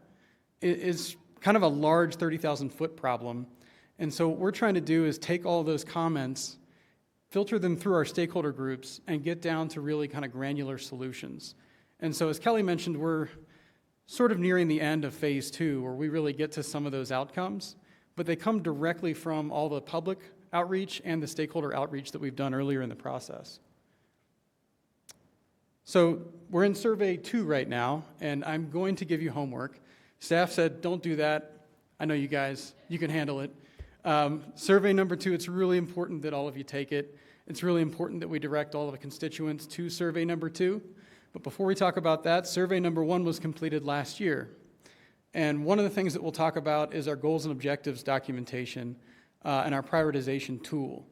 is kind of a large 30,000-foot problem. And so what we're trying to do is take all those comments, filter them through our stakeholder groups, and get down to really kind of granular solutions. And so as Kelly mentioned, we're sort of nearing the end of phase 2, where we really get to some of those outcomes, but they come directly from all the public outreach and the stakeholder outreach that we've done earlier in the process. So we're in survey 2 right now, and I'm going to give you homework. Staff said, don't do that. I know you guys, you can handle it. Survey number 2, it's really important that all of you take it. It's really important that we direct all of the constituents to survey number 2. But before we talk about that, survey number 1 was completed last year. And one of the things that we'll talk about is our goals and objectives documentation and our prioritization tool.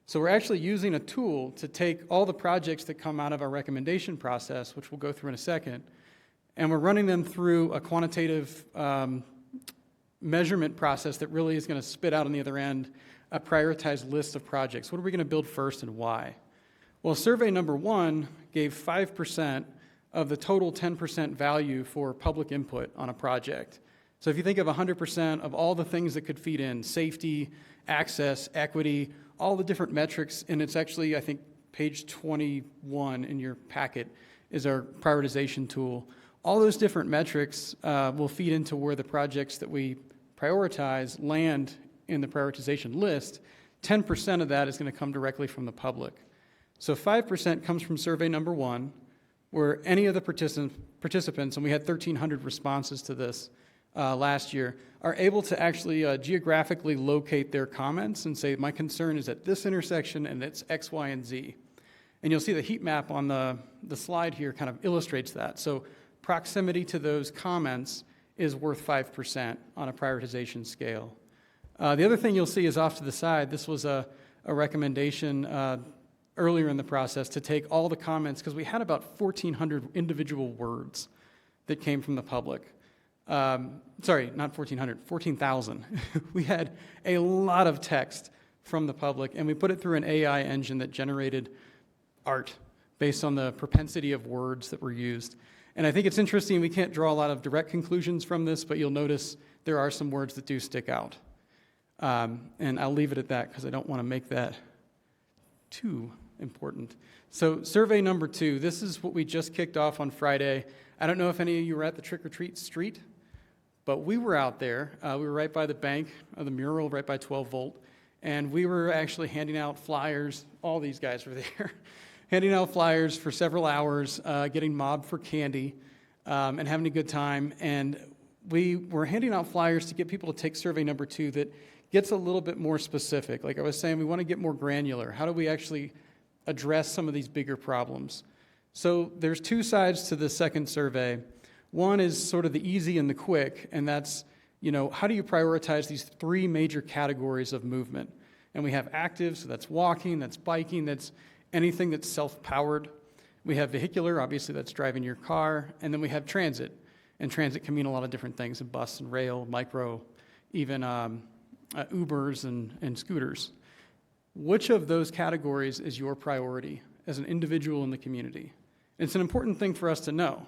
So we're actually using a tool to take all the projects that come out of our recommendation process, which we'll go through in a second, and we're running them through a quantitative measurement process that really is going to spit out on the other end a prioritized list of projects. What are we going to build first and why? Well, survey number 1 gave 5% of the total 10% value for public input on a project. So if you think of 100% of all the things that could feed in, safety, access, equity, all the different metrics, and it's actually, I think, page 21 in your packet is our prioritization tool. All those different metrics will feed into where the projects that we prioritize land in the prioritization list. 10% of that is going to come directly from the public. So 5% comes from survey number 1, where any of the participants, and we had 1,300 responses to this last year, are able to actually geographically locate their comments and say, my concern is at this intersection and it's X, Y, and Z. And you'll see the heat map on the slide here kind of illustrates that. So proximity to those comments is worth 5% on a prioritization scale. The other thing you'll see is off to the side, this was a recommendation earlier in the process to take all the comments, because we had about 1,400 individual words that came from the public. Sorry, not 1,400, 14,000. We had a lot of text from the public, and we put it through an AI engine that generated art based on the propensity of words that were used. And I think it's interesting, we can't draw a lot of direct conclusions from this, but you'll notice there are some words that do stick out. And I'll leave it at that because I don't want to make that too important. So survey number 2, this is what we just kicked off on Friday. I don't know if any of you were at the trick-or-treat street, but we were out there. We were right by the bank, the mural, right by 12 Volt, and we were actually handing out flyers. All these guys were there, handing out flyers for several hours, getting mobbed for candy, and having a good time. And we were handing out flyers to get people to take survey number 2 that gets a little bit more specific. Like I was saying, we want to get more granular. How do we actually address some of these bigger problems? So there's 2 sides to the second survey. One is sort of the easy and the quick, and that's, how do you prioritize these 3 major categories of movement? And we have active, so that's walking, that's biking, that's anything that's self-powered. We have vehicular, obviously that's driving your car, and then we have transit. And transit can mean a lot of different things, and bus and rail, micro, even Ubers and scooters. Which of those categories is your priority as an individual in the community? It's an important thing for us to know,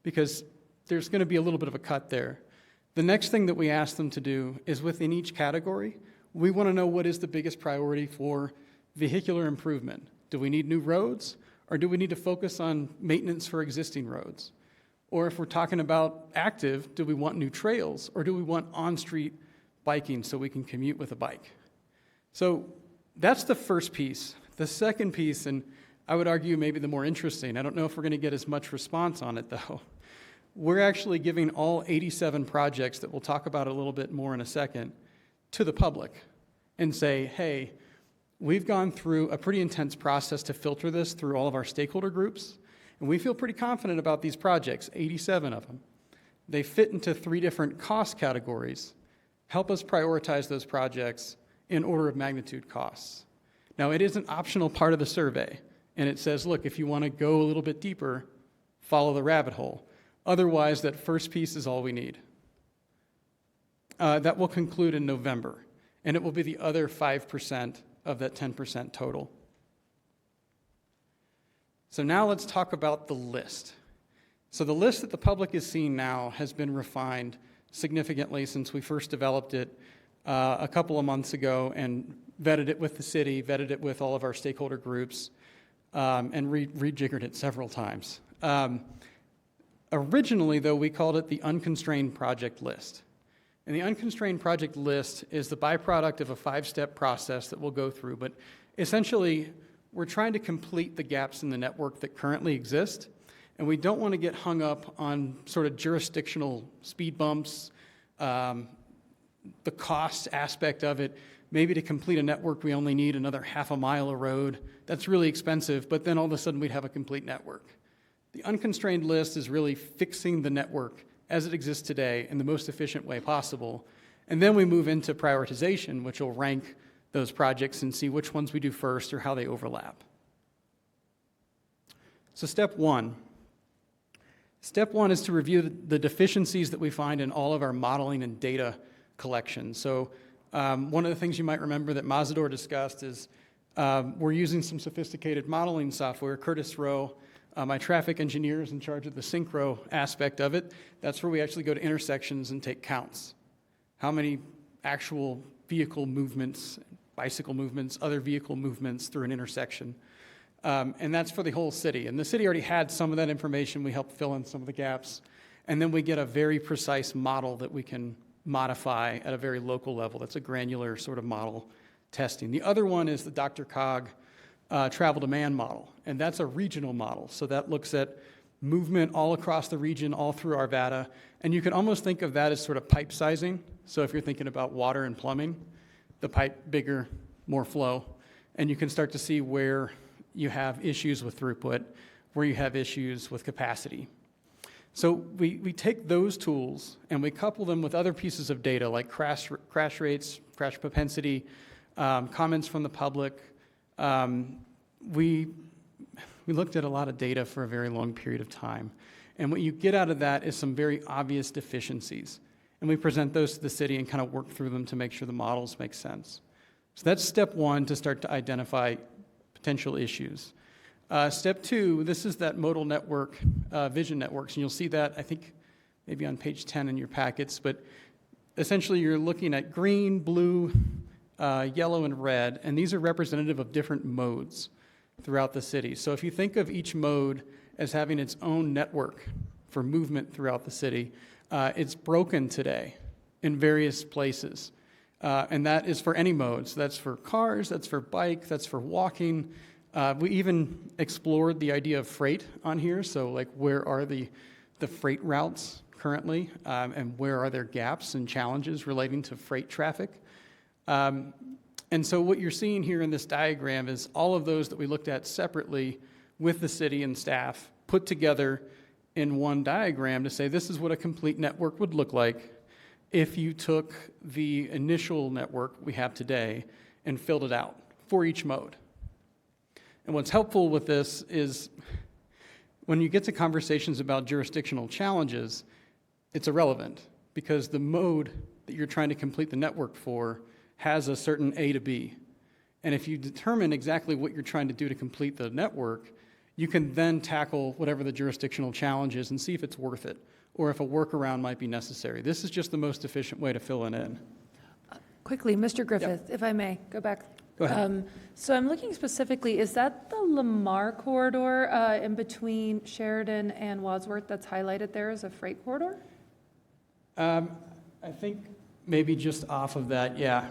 because there's going to be a little bit of a cut there. The next thing that we ask them to do is within each category, we want to know what is the biggest priority for vehicular improvement. Do we need new roads, or do we need to focus on maintenance for existing roads? Or if we're talking about active, do we want new trails, or do we want on-street biking so we can commute with a bike? So that's the first piece. The second piece, and I would argue maybe the more interesting, I don't know if we're going to get as much response on it though. We're actually giving all 87 projects that we'll talk about a little bit more in a second to the public and say, hey, we've gone through a pretty intense process to filter this through all of our stakeholder groups, and we feel pretty confident about these projects, 87 of them. They fit into 3 different cost categories. Help us prioritize those projects in order of magnitude costs. Now, it is an optional part of the survey, and it says, look, if you want to go a little bit deeper, follow the rabbit hole. Otherwise, that first piece is all we need. That will conclude in November, and it will be the other 5% of that 10% total. So now let's talk about the list. So the list that the public is seeing now has been refined significantly since we first developed it a couple of months ago and vetted it with the city, vetted it with all of our stakeholder groups, and rejiggered it several times. Originally, though, we called it the unconstrained project list. And the unconstrained project list is the byproduct of a 5-step process that we'll go through. But essentially, we're trying to complete the gaps in the network that currently exist. And we don't want to get hung up on sort of jurisdictional speed bumps, the cost aspect of it. Maybe to complete a network, we only need another half a mile of road. That's really expensive, but then all of a sudden we'd have a complete network. The unconstrained list is really fixing the network as it exists today in the most efficient way possible. And then we move into prioritization, which will rank those projects and see which ones we do first or how they overlap. So step one. Step one is to review the deficiencies that we find in all of our modeling and data collection. So one of the things you might remember that Mazador discussed is we're using some sophisticated modeling software. Curtis Rowe, my traffic engineer, is in charge of the synchro aspect of it. That's where we actually go to intersections and take counts. How many actual vehicle movements, bicycle movements, other vehicle movements through an intersection. And that's for the whole city. And the city already had some of that information. We helped fill in some of the gaps. And then we get a very precise model that we can modify at a very local level. That's a granular sort of model testing. The other one is the DRCOG travel demand model, and that's a regional model. So that looks at movement all across the region, all through Arvada, and you can almost think of that as sort of pipe sizing. So if you're thinking about water and plumbing, the pipe bigger, more flow, and you can start to see where you have issues with throughput, where you have issues with capacity. So we take those tools and we couple them with other pieces of data like crash rates, crash propensity, comments from the public. We looked at a lot of data for a very long period of time. And what you get out of that is some very obvious deficiencies. And we present those to the city and kind of work through them to make sure the models make sense. So that's step one, to start to identify potential issues. Step two, this is that modal network, vision networks, and you'll see that, I think, maybe on page 10 in your packets, but essentially you're looking at green, blue, yellow, and red, and these are representative of different modes throughout the city. So if you think of each mode as having its own network for movement throughout the city, it's broken today in various places, and that is for any mode. So that's for cars, that's for bike, that's for walking. We even explored the idea of freight on here, so like where are the freight routes currently, and where are there gaps and challenges relating to freight traffic. And so what you're seeing here in this diagram is all of those that we looked at separately with the city and staff put together in one diagram to say this is what a complete network would look like if you took the initial network we have today and filled it out for each mode. And what's helpful with this is when you get to conversations about jurisdictional challenges, it's irrelevant because the mode that you're trying to complete the network for has a certain A to B. And if you determine exactly what you're trying to do to complete the network, you can then tackle whatever the jurisdictional challenge is and see if it's worth it or if a workaround might be necessary. This is just the most efficient way to fill it in. Quickly, Mr. Griffith, if I may, go back. Go ahead. So I'm looking specifically, is that the Lamar corridor in between Sheridan and Wadsworth that's highlighted there as a freight corridor? I think maybe just off of that, yeah.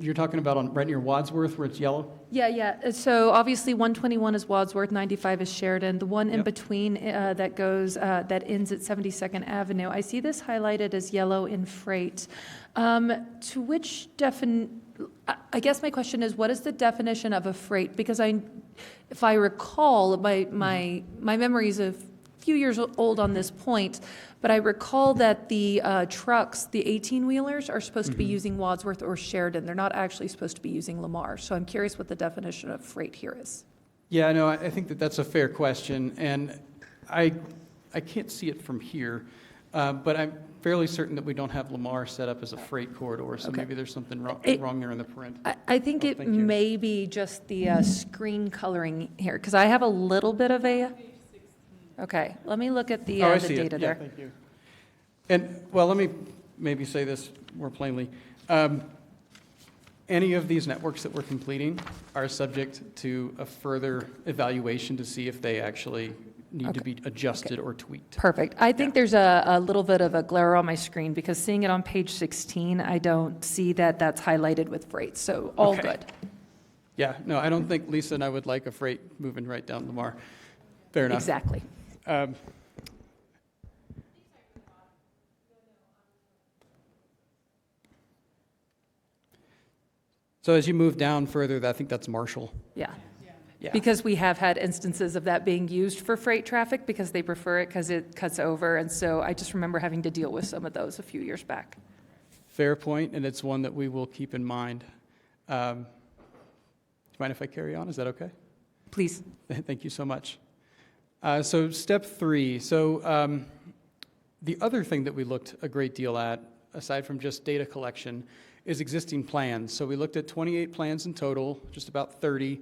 You're talking about right near Wadsworth where it's yellow? Yeah. So obviously 121 is Wadsworth, 95 is Sheridan. The one in between that ends at 72nd Avenue. I see this highlighted as yellow in freight. To which I guess my question is, what is the definition of a freight? Because if I recall, my memories of few years old on this point, but I recall that the trucks, the 18-wheelers, are supposed to be using Wadsworth or Sheridan. They're not actually supposed to be using Lamar. So I'm curious what the definition of freight here is. Yeah, no, I think that that's a fair question, and I can't see it from here, but I'm fairly certain that we don't have Lamar set up as a freight corridor, so Okay. maybe there's something wrong there in the print. I think Oh, it thank you. may be just the screen coloring here, because I have a little bit of a, okay, let me look at the Oh, I the see it. data Yeah, there. thank you. And, well, let me maybe say this more plainly. Any of these networks that we're completing are subject to a further evaluation to see if they actually need to be adjusted or tweaked. Perfect. I think there's a little bit of a glare on my screen, because seeing it on page 16, I don't see that that's highlighted with freight, so all Okay. good. Yeah, no, I don't think Lisa and I would like a freight moving right down Lamar. Fair enough. Exactly. So as you move down further, I think that's Marshall. Yeah. Yeah. Because we have had instances of that being used for freight traffic because they prefer it because it cuts over. And so I just remember having to deal with some of those a few years back. Fair point, and it's one that we will keep in mind. Do you mind if I carry on? Is that okay? Please. Thank you so much. So step 3. So the other thing that we looked a great deal at, aside from just data collection, is existing plans. So we looked at 28 plans in total, just about 30,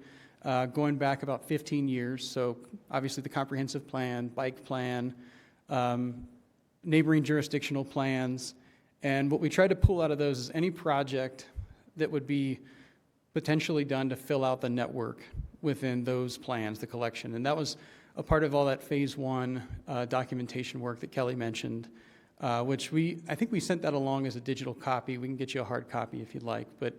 going back about 15 years. So obviously the comprehensive plan, bike plan, neighboring jurisdictional plans. And what we tried to pull out of those is any project that would be potentially done to fill out the network within those plans, the collection. And that was a part of all that phase 1 documentation work that Kelly mentioned, which I think we sent that along as a digital copy. We can get you a hard copy if you'd like. But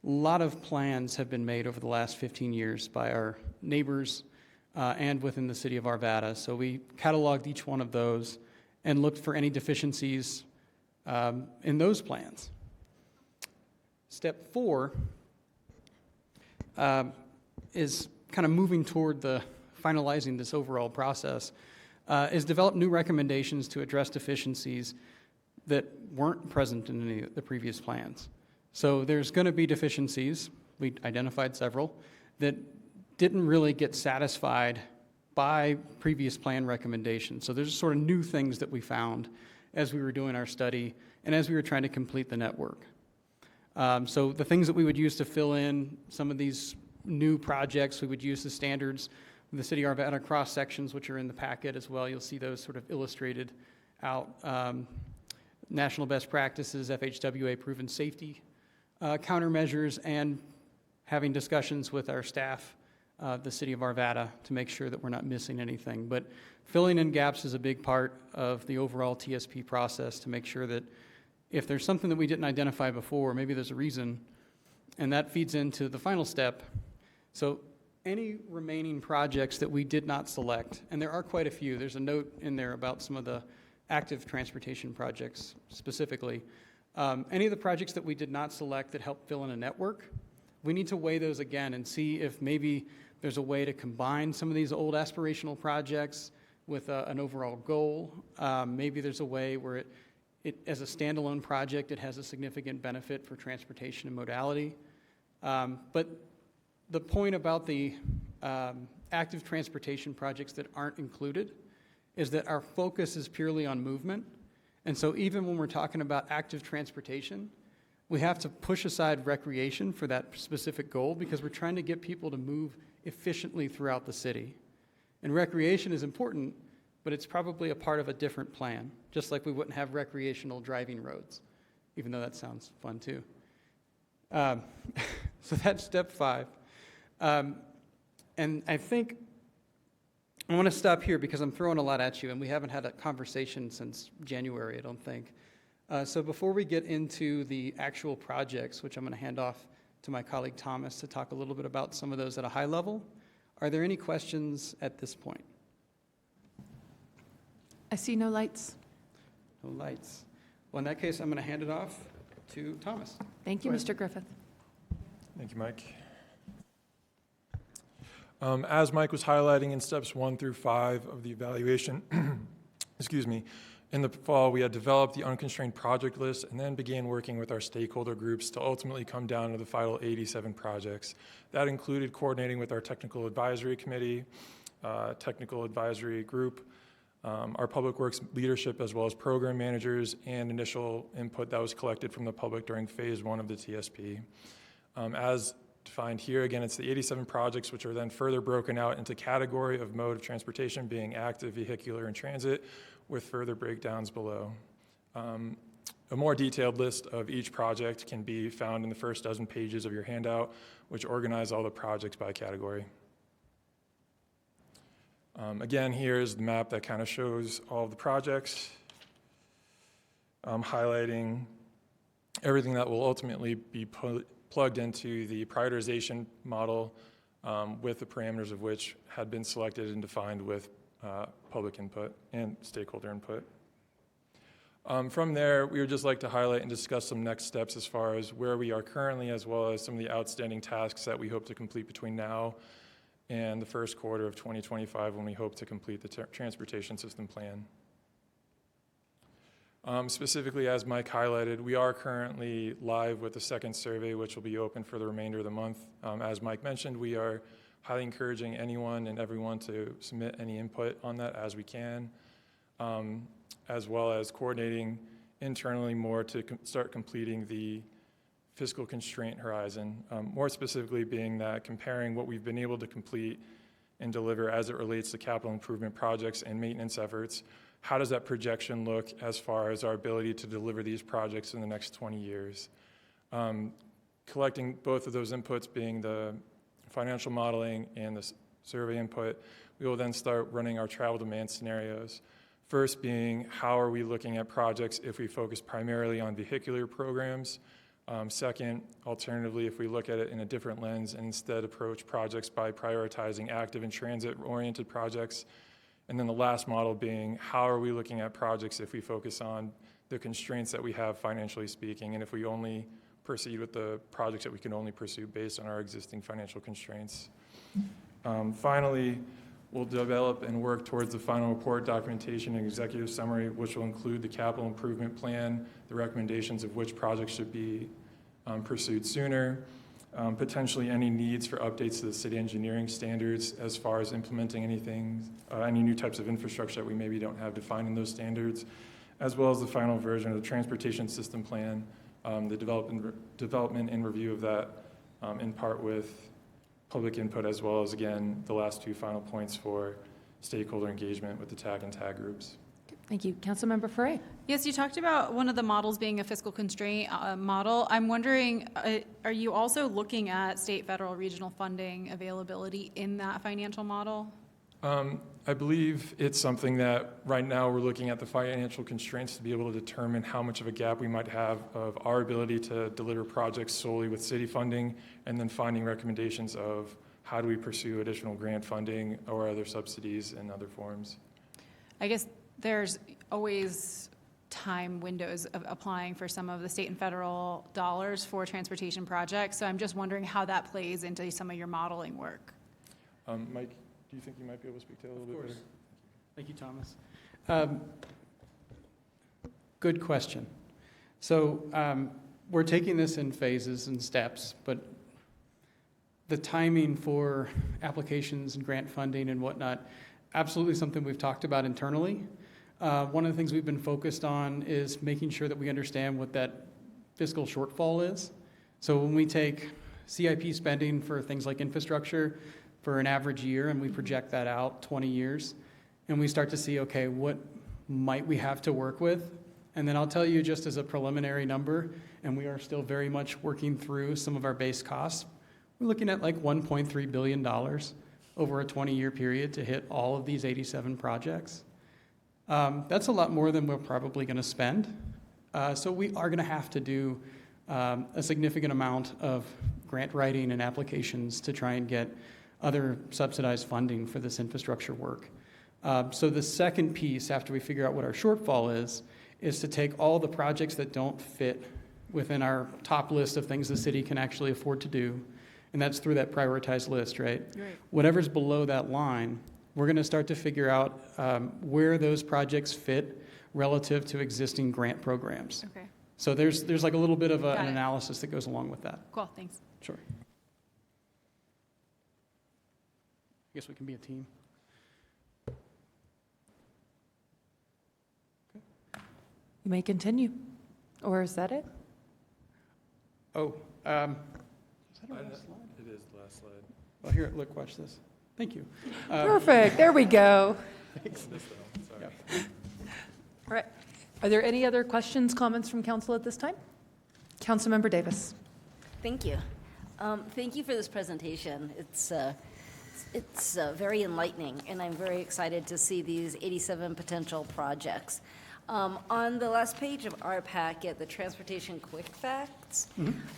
a lot of plans have been made over the last 15 years by our neighbors and within the city of Arvada. So we cataloged each one of those and looked for any deficiencies in those plans. Step 4 is kind of moving toward the finalizing this overall process, is develop new recommendations to address deficiencies that weren't present in any of the previous plans. So there's going to be deficiencies, we identified several, that didn't really get satisfied by previous plan recommendations. So there's sort of new things that we found as we were doing our study and as we were trying to complete the network. So the things that we would use to fill in some of these new projects, we would use the standards, the City of Arvada cross sections, which are in the packet as well. You'll see those sort of illustrated out. National best practices, FHWA proven safety countermeasures, and having discussions with our staff, the City of Arvada, to make sure that we're not missing anything. But filling in gaps is a big part of the overall TSP process to make sure that if there's something that we didn't identify before, maybe there's a reason, and that feeds into the final step. So any remaining projects that we did not select, and there are quite a few, there's a note in there about some of the active transportation projects specifically. Any of the projects that we did not select that help fill in a network, we need to weigh those again and see if maybe there's a way to combine some of these old aspirational projects with an overall goal. Maybe there's a way where it, as a standalone project, it has a significant benefit for transportation and modality. But the point about the active transportation projects that aren't included is that our focus is purely on movement. And so even when we're talking about active transportation, we have to push aside recreation for that specific goal because we're trying to get people to move efficiently throughout the city. And recreation is important, but it's probably a part of a different plan, just like we wouldn't have recreational driving roads, even though that sounds fun too. So that's step 5. And I think I want to stop here because I'm throwing a lot at you, and we haven't had a conversation since January, I don't think. So before we get into the actual projects, which I'm going to hand off to my colleague Thomas to talk a little bit about some of those at a high level, are there any questions at this point? I see no lights. No lights. Well, in that case, I'm going to hand it off to Thomas. Thank you, Go ahead. Mr. Griffith. Thank you, Mike. As Mike was highlighting in steps 1 through 5 of the evaluation, excuse me, in the fall, we had developed the unconstrained project list and then began working with our stakeholder groups to ultimately come down to the final 87 projects. That included coordinating with our technical advisory committee, technical advisory group, our public works leadership, as well as program managers and initial input that was collected from the public during phase 1 of the TSP. As defined here, again, it's the 87 projects, which are then further broken out into category of mode of transportation being active, vehicular, and transit, with further breakdowns below. A more detailed list of each project can be found in the first dozen pages of your handout, which organize all the projects by category. Again, here's the map that kind of shows all of the projects, highlighting everything that will ultimately be plugged into the prioritization model, with the parameters of which had been selected and defined with public input and stakeholder input. From there, we would just like to highlight and discuss some next steps as far as where we are currently, as well as some of the outstanding tasks that we hope to complete between now and the first quarter of 2025, when we hope to complete the transportation system plan. Specifically, as Mike highlighted, we are currently live with the second survey, which will be open for the remainder of the month. As Mike mentioned, we are highly encouraging anyone and everyone to submit any input on that as we can, as well as coordinating internally more to start completing the fiscal constraint horizon, more specifically being that comparing what we've been able to complete and deliver as it relates to capital improvement projects and maintenance efforts. How does that projection look as far as our ability to deliver these projects in the next 20 years? Collecting both of those inputs, being the financial modeling and the survey input, we will then start running our travel demand scenarios. First being, how are we looking at projects if we focus primarily on vehicular programs? Second, alternatively, if we look at it in a different lens and instead approach projects by prioritizing active and transit-oriented projects. And then the last model being, how are we looking at projects if we focus on the constraints that we have financially speaking, and if we only proceed with the projects that we can only pursue based on our existing financial constraints. Finally, we'll develop and work towards the final report documentation and executive summary, which will include the capital improvement plan, the recommendations of which projects should be pursued sooner, potentially any needs for updates to the city engineering standards as far as implementing anything, any new types of infrastructure that we maybe don't have defined in those standards, as well as the final version of the transportation system plan, the development and review of that, in part with public input, as well as, again, the last two final points for stakeholder engagement with the TAG and TAG groups. Thank you. Councilmember Foray. Yes, you talked about one of the models being a fiscal constraint model. I'm wondering, are you also looking at state, federal, regional funding availability in that financial model? I believe it's something that right now we're looking at the financial constraints to be able to determine how much of a gap we might have of our ability to deliver projects solely with city funding, and then finding recommendations of how do we pursue additional grant funding or other subsidies in other forms. I guess there's always time windows of applying for some of the state and federal dollars for transportation projects, so I'm just wondering how that plays into some of your modeling work. Mike, do you think you might be able to speak to that a little bit better? Thank you, Thomas. Good question. So we're taking this in phases and steps, but the timing for applications and grant funding and whatnot, absolutely something we've talked about internally. One of the things we've been focused on is making sure that we understand what that fiscal shortfall is. So when we take CIP spending for things like infrastructure for an average year, and we project that out 20 years, and we start to see, okay, what might we have to work with? And then I'll tell you just as a preliminary number, and we are still very much working through some of our base costs, we're looking at like $1.3 billion over a 20-year period to hit all of these 87 projects. That's a lot more than we're probably going to spend. So we are going to have to do a significant amount of grant writing and applications to try and get other subsidized funding for this infrastructure work. So the second piece, after we figure out what our shortfall is to take all the projects that don't fit within our top list of things the city can actually afford to do, And that's through that prioritized list, right? Right. Whatever's below that line, we're going to start to figure out where those projects fit relative to existing grant programs. Okay, So there's like a little bit of Got an it. analysis that goes along with that. cool, thanks. Sure. I guess we can be a team. You may continue. Or is that it? Oh, is that our last slide? It is the last slide. Oh, here, look, watch this. Thank you. Perfect, there we go. Thanks. Sorry. Yeah. All right. Are there any other questions, comments from council at this time? Councilmember Davis. Thank you. Thank you for this presentation. It's very enlightening, and I'm very excited to see these 87 potential projects. On the last page of our packet, the transportation quick facts,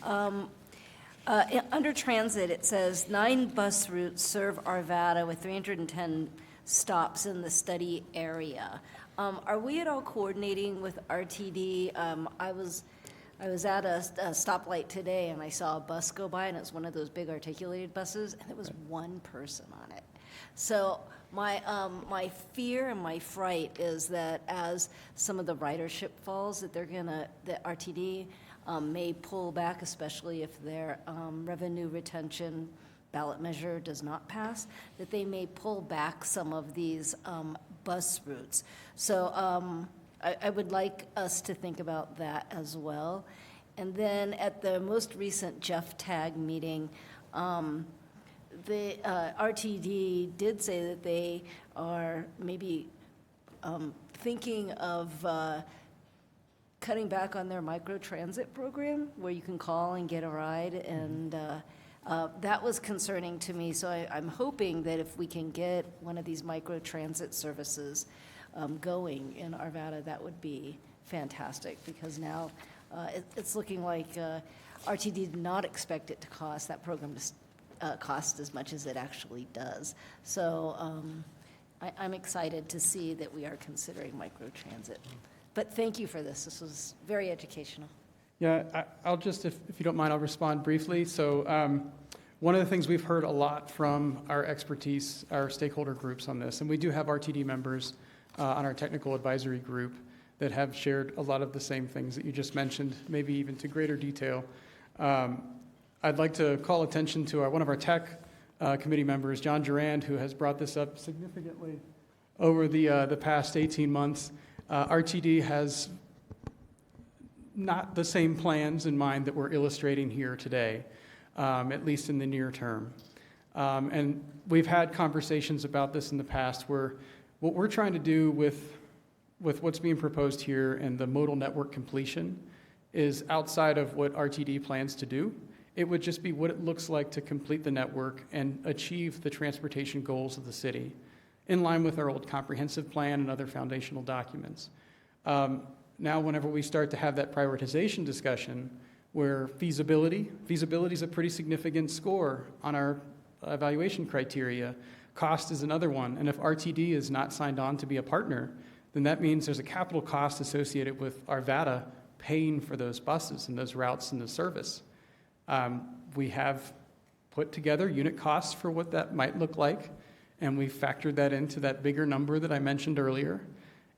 under transit, it says 9 bus routes serve Arvada with 310 stops in the study area. Are we at all coordinating with RTD? I was at a stoplight today, and I saw a bus go by, and it was one of those big articulated buses, and there was one person on it. So my fear and my fright is that as some of the ridership falls, that RTD may pull back, especially if their revenue retention ballot measure does not pass, that they may pull back some of these bus routes. So I would like us to think about that as well. And then at the most recent Jeff Tag meeting, the RTD did say that they are maybe thinking of cutting back on their microtransit program, where you can call and get a ride, and that was concerning to me. So I'm hoping that if we can get one of these microtransit services going in Arvada, that would be fantastic, because now it's looking like RTD did not expect it to cost, that program to cost as much as it actually does. So I'm excited to see that we are considering microtransit. But thank you for this. This was very educational. Yeah, I'll just, if you don't mind, I'll respond briefly. So one of the things we've heard a lot from our expertise, our stakeholder groups on this, and we do have RTD members on our technical advisory group that have shared a lot of the same things that you just mentioned, maybe even to greater detail. I'd like to call attention to one of our tech committee members, John Durand, who has brought this up significantly over the past 18 months. RTD has not the same plans in mind that we're illustrating here today, at least in the near term. And we've had conversations about this in the past, where what we're trying to do with what's being proposed here and the modal network completion is outside of what RTD plans to do. It would just be what it looks like to complete the network and achieve the transportation goals of the city, in line with our old comprehensive plan and other foundational documents. Now, whenever we start to have that prioritization discussion, where feasibility is a pretty significant score on our evaluation criteria, cost is another one, and if RTD is not signed on to be a partner, then that means there's a capital cost associated with Arvada paying for those buses and those routes and the service. We have put together unit costs for what that might look like, and we factored that into that bigger number that I mentioned earlier,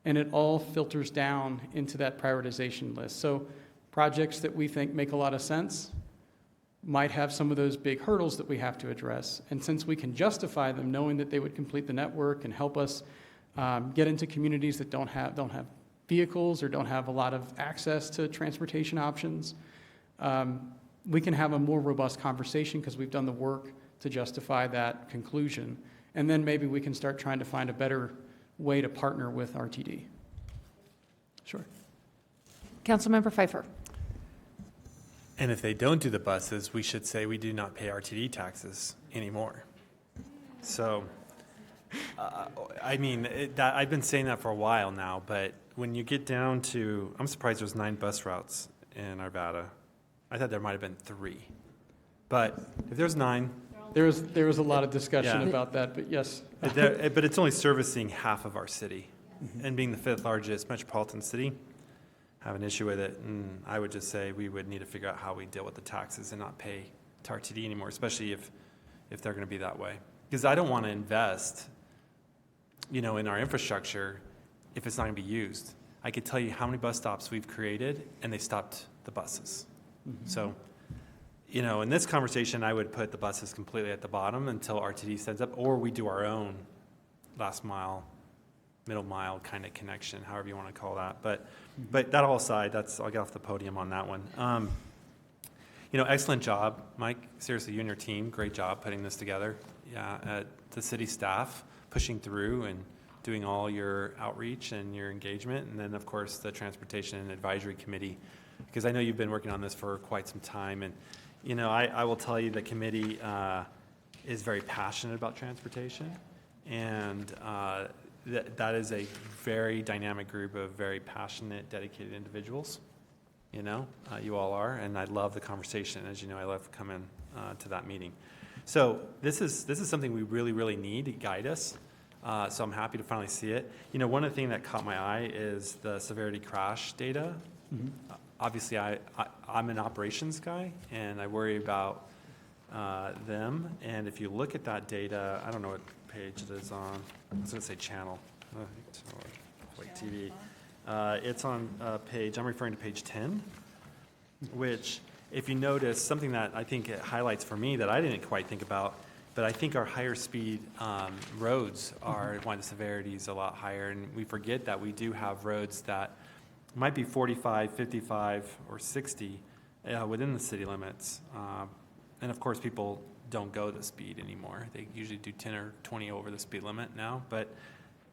and it all filters down into that prioritization list. So projects that we think make a lot of sense might have some of those big hurdles that we have to address. And since we can justify them, knowing that they would complete the network and help us get into communities that don't have vehicles or don't have a lot of access to transportation options, we can have a more robust conversation because we've done the work to justify that conclusion. And then maybe we can start trying to find a better way to partner with RTD. Sure. Councilmember Pfeiffer. And if they don't do the buses, we should say we do not pay RTD taxes anymore. So, I mean, I've been saying that for a while now, but when you get down to, I'm surprised there's 9 bus routes in Arvada. I thought there might have been 3. But if there's 9. There was a lot of discussion about that, but yes. But it's only servicing half of our city. And being the 5th largest metropolitan city, have an issue with it. And I would just say we would need to figure out how we deal with the taxes and not pay to RTD anymore, especially if they're going to be that way. Because I don't want to invest, in our infrastructure if it's not going to be used. I could tell you how many bus stops we've created, and they stopped the buses. So, in this conversation, I would put the buses completely at the bottom until RTD stands up, or we do our own last mile, middle mile kind of connection, however you want to call that. But that all aside, I'll get off the podium on that one. Excellent job, Mike. Seriously, you and your team, great job putting this together. Yeah, the city staff pushing through and doing all your outreach and your engagement, and then of course the Transportation and Advisory Committee, because I know you've been working on this for quite some time, and I will tell you the committee is very passionate about transportation, and that is a very dynamic group of very passionate, dedicated individuals. You all are, and I love the conversation. As you know, I love coming to that meeting. So this is something we really, really need to guide us. So I'm happy to finally see it. One of the things that caught my eye is the severity crash data. Obviously, I'm an operations guy, and I worry about them. And if you look at that data, I don't know what page it is on. I was going to say channel. Like TV. It's on I'm referring to page 10, which, if you notice, something that I think it highlights for me that I didn't quite think about, but I think our higher speed roads are why the severity is a lot higher, and we forget that we do have roads that might be 45, 55, or 60 within the city limits. And of course, people don't go the speed anymore. They usually do 10 or 20 over the speed limit now, but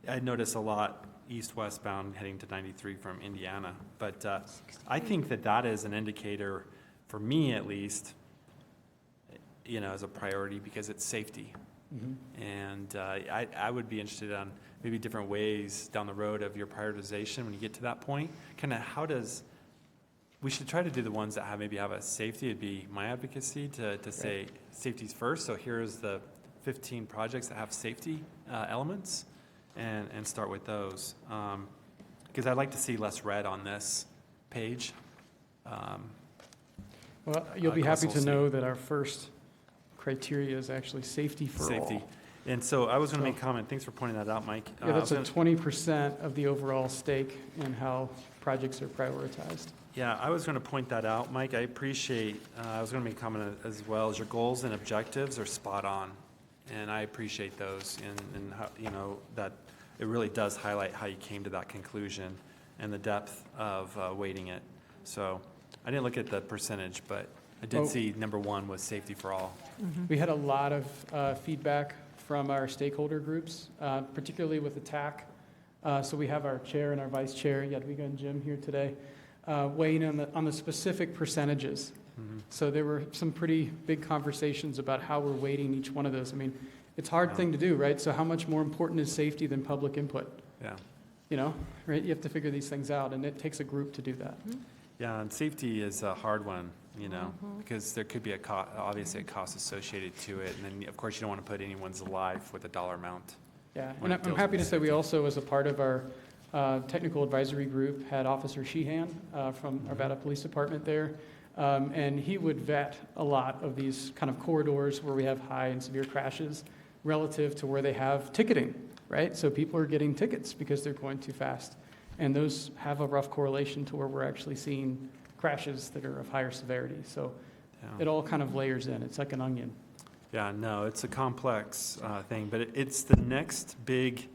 I notice a lot east-westbound heading to 93 from Indiana. But I think that is an indicator, for me at least, as a priority, because it's safety. And I would be interested on maybe different ways down the road of your prioritization when you get to that point. Kind of we should try to do the ones that maybe have a safety. It'd be my advocacy to say safety's first. So here's the 15 projects that have safety elements, and start with those. Because I'd like to see less red on this page. Well, you'll be happy to know that our first criteria is actually safety for all. And so I was going to make a comment. Thanks for pointing that out, Mike. Yeah, that's 20% of the overall stake in how projects are prioritized. Yeah, I was going to point that out, Mike. I appreciate, I was going to make a comment as well, as your goals and objectives are spot on. And I appreciate those, and how, that it really does highlight how you came to that conclusion and the depth of weighting it. So I didn't look at the percentage, but I did see number one was safety for all. We had a lot of feedback from our stakeholder groups, particularly with the TAC. So we have our chair and our vice chair, Yadviga and Jim, here today, weighing in on the specific percentages. So there were some pretty big conversations about how we're weighting each one of those. I mean, it's a hard thing to do, right? So how much more important is safety than public input? Yeah. Right? You have to figure these things out, and it takes a group to do that. Yeah, and safety is a hard one, because there could be obviously a cost associated to it, and then of course you don't want to put anyone's life with a dollar amount. Yeah, and I'm happy to say we also, as a part of our technical advisory group, had Officer Sheehan from Arvada Police Department there, and he would vet a lot of these kind of corridors where we have high and severe crashes relative to where they have ticketing, right? So people are getting tickets because they're going too fast, and those have a rough correlation to where we're actually seeing crashes that are of higher severity. So it all kind of layers in. It's like an onion. Yeah, no, it's a complex thing, but it's the next big,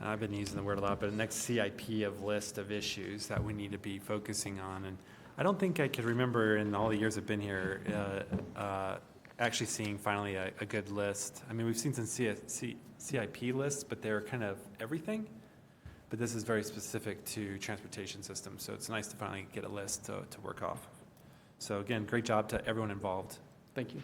I've been using the word a lot, but the next CIP of list of issues that we need to be focusing on. And I don't think I could remember in all the years I've been here actually seeing finally a good list. I mean, we've seen some CIP lists, but they're kind of everything. But this is very specific to transportation systems, so it's nice to finally get a list to work off. So again, great job to everyone involved. Thank you.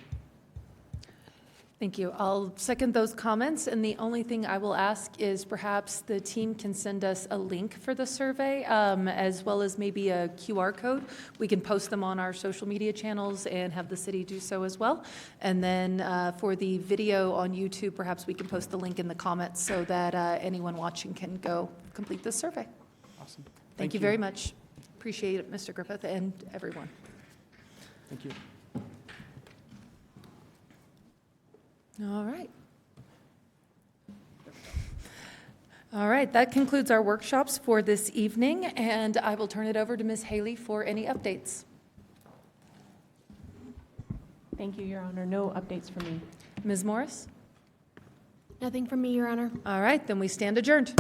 Thank you. I'll second those comments, and the only thing I will ask is perhaps the team can send us a link for the survey, as well as maybe a QR code. We can post them on our social media channels and have the city do so as well. And then for the video on YouTube, perhaps we can post the link in the comments so that anyone watching can go complete the survey. Awesome. Thank you very much. Appreciate it, Mr. Griffith, and everyone. Thank you. All right. All right, that concludes our workshops for this evening, and I will turn it over to Ms. Haley for any updates. Thank you, Your Honor. No updates from me. Ms. Morris? Nothing from me, Your Honor. All right, then we stand adjourned.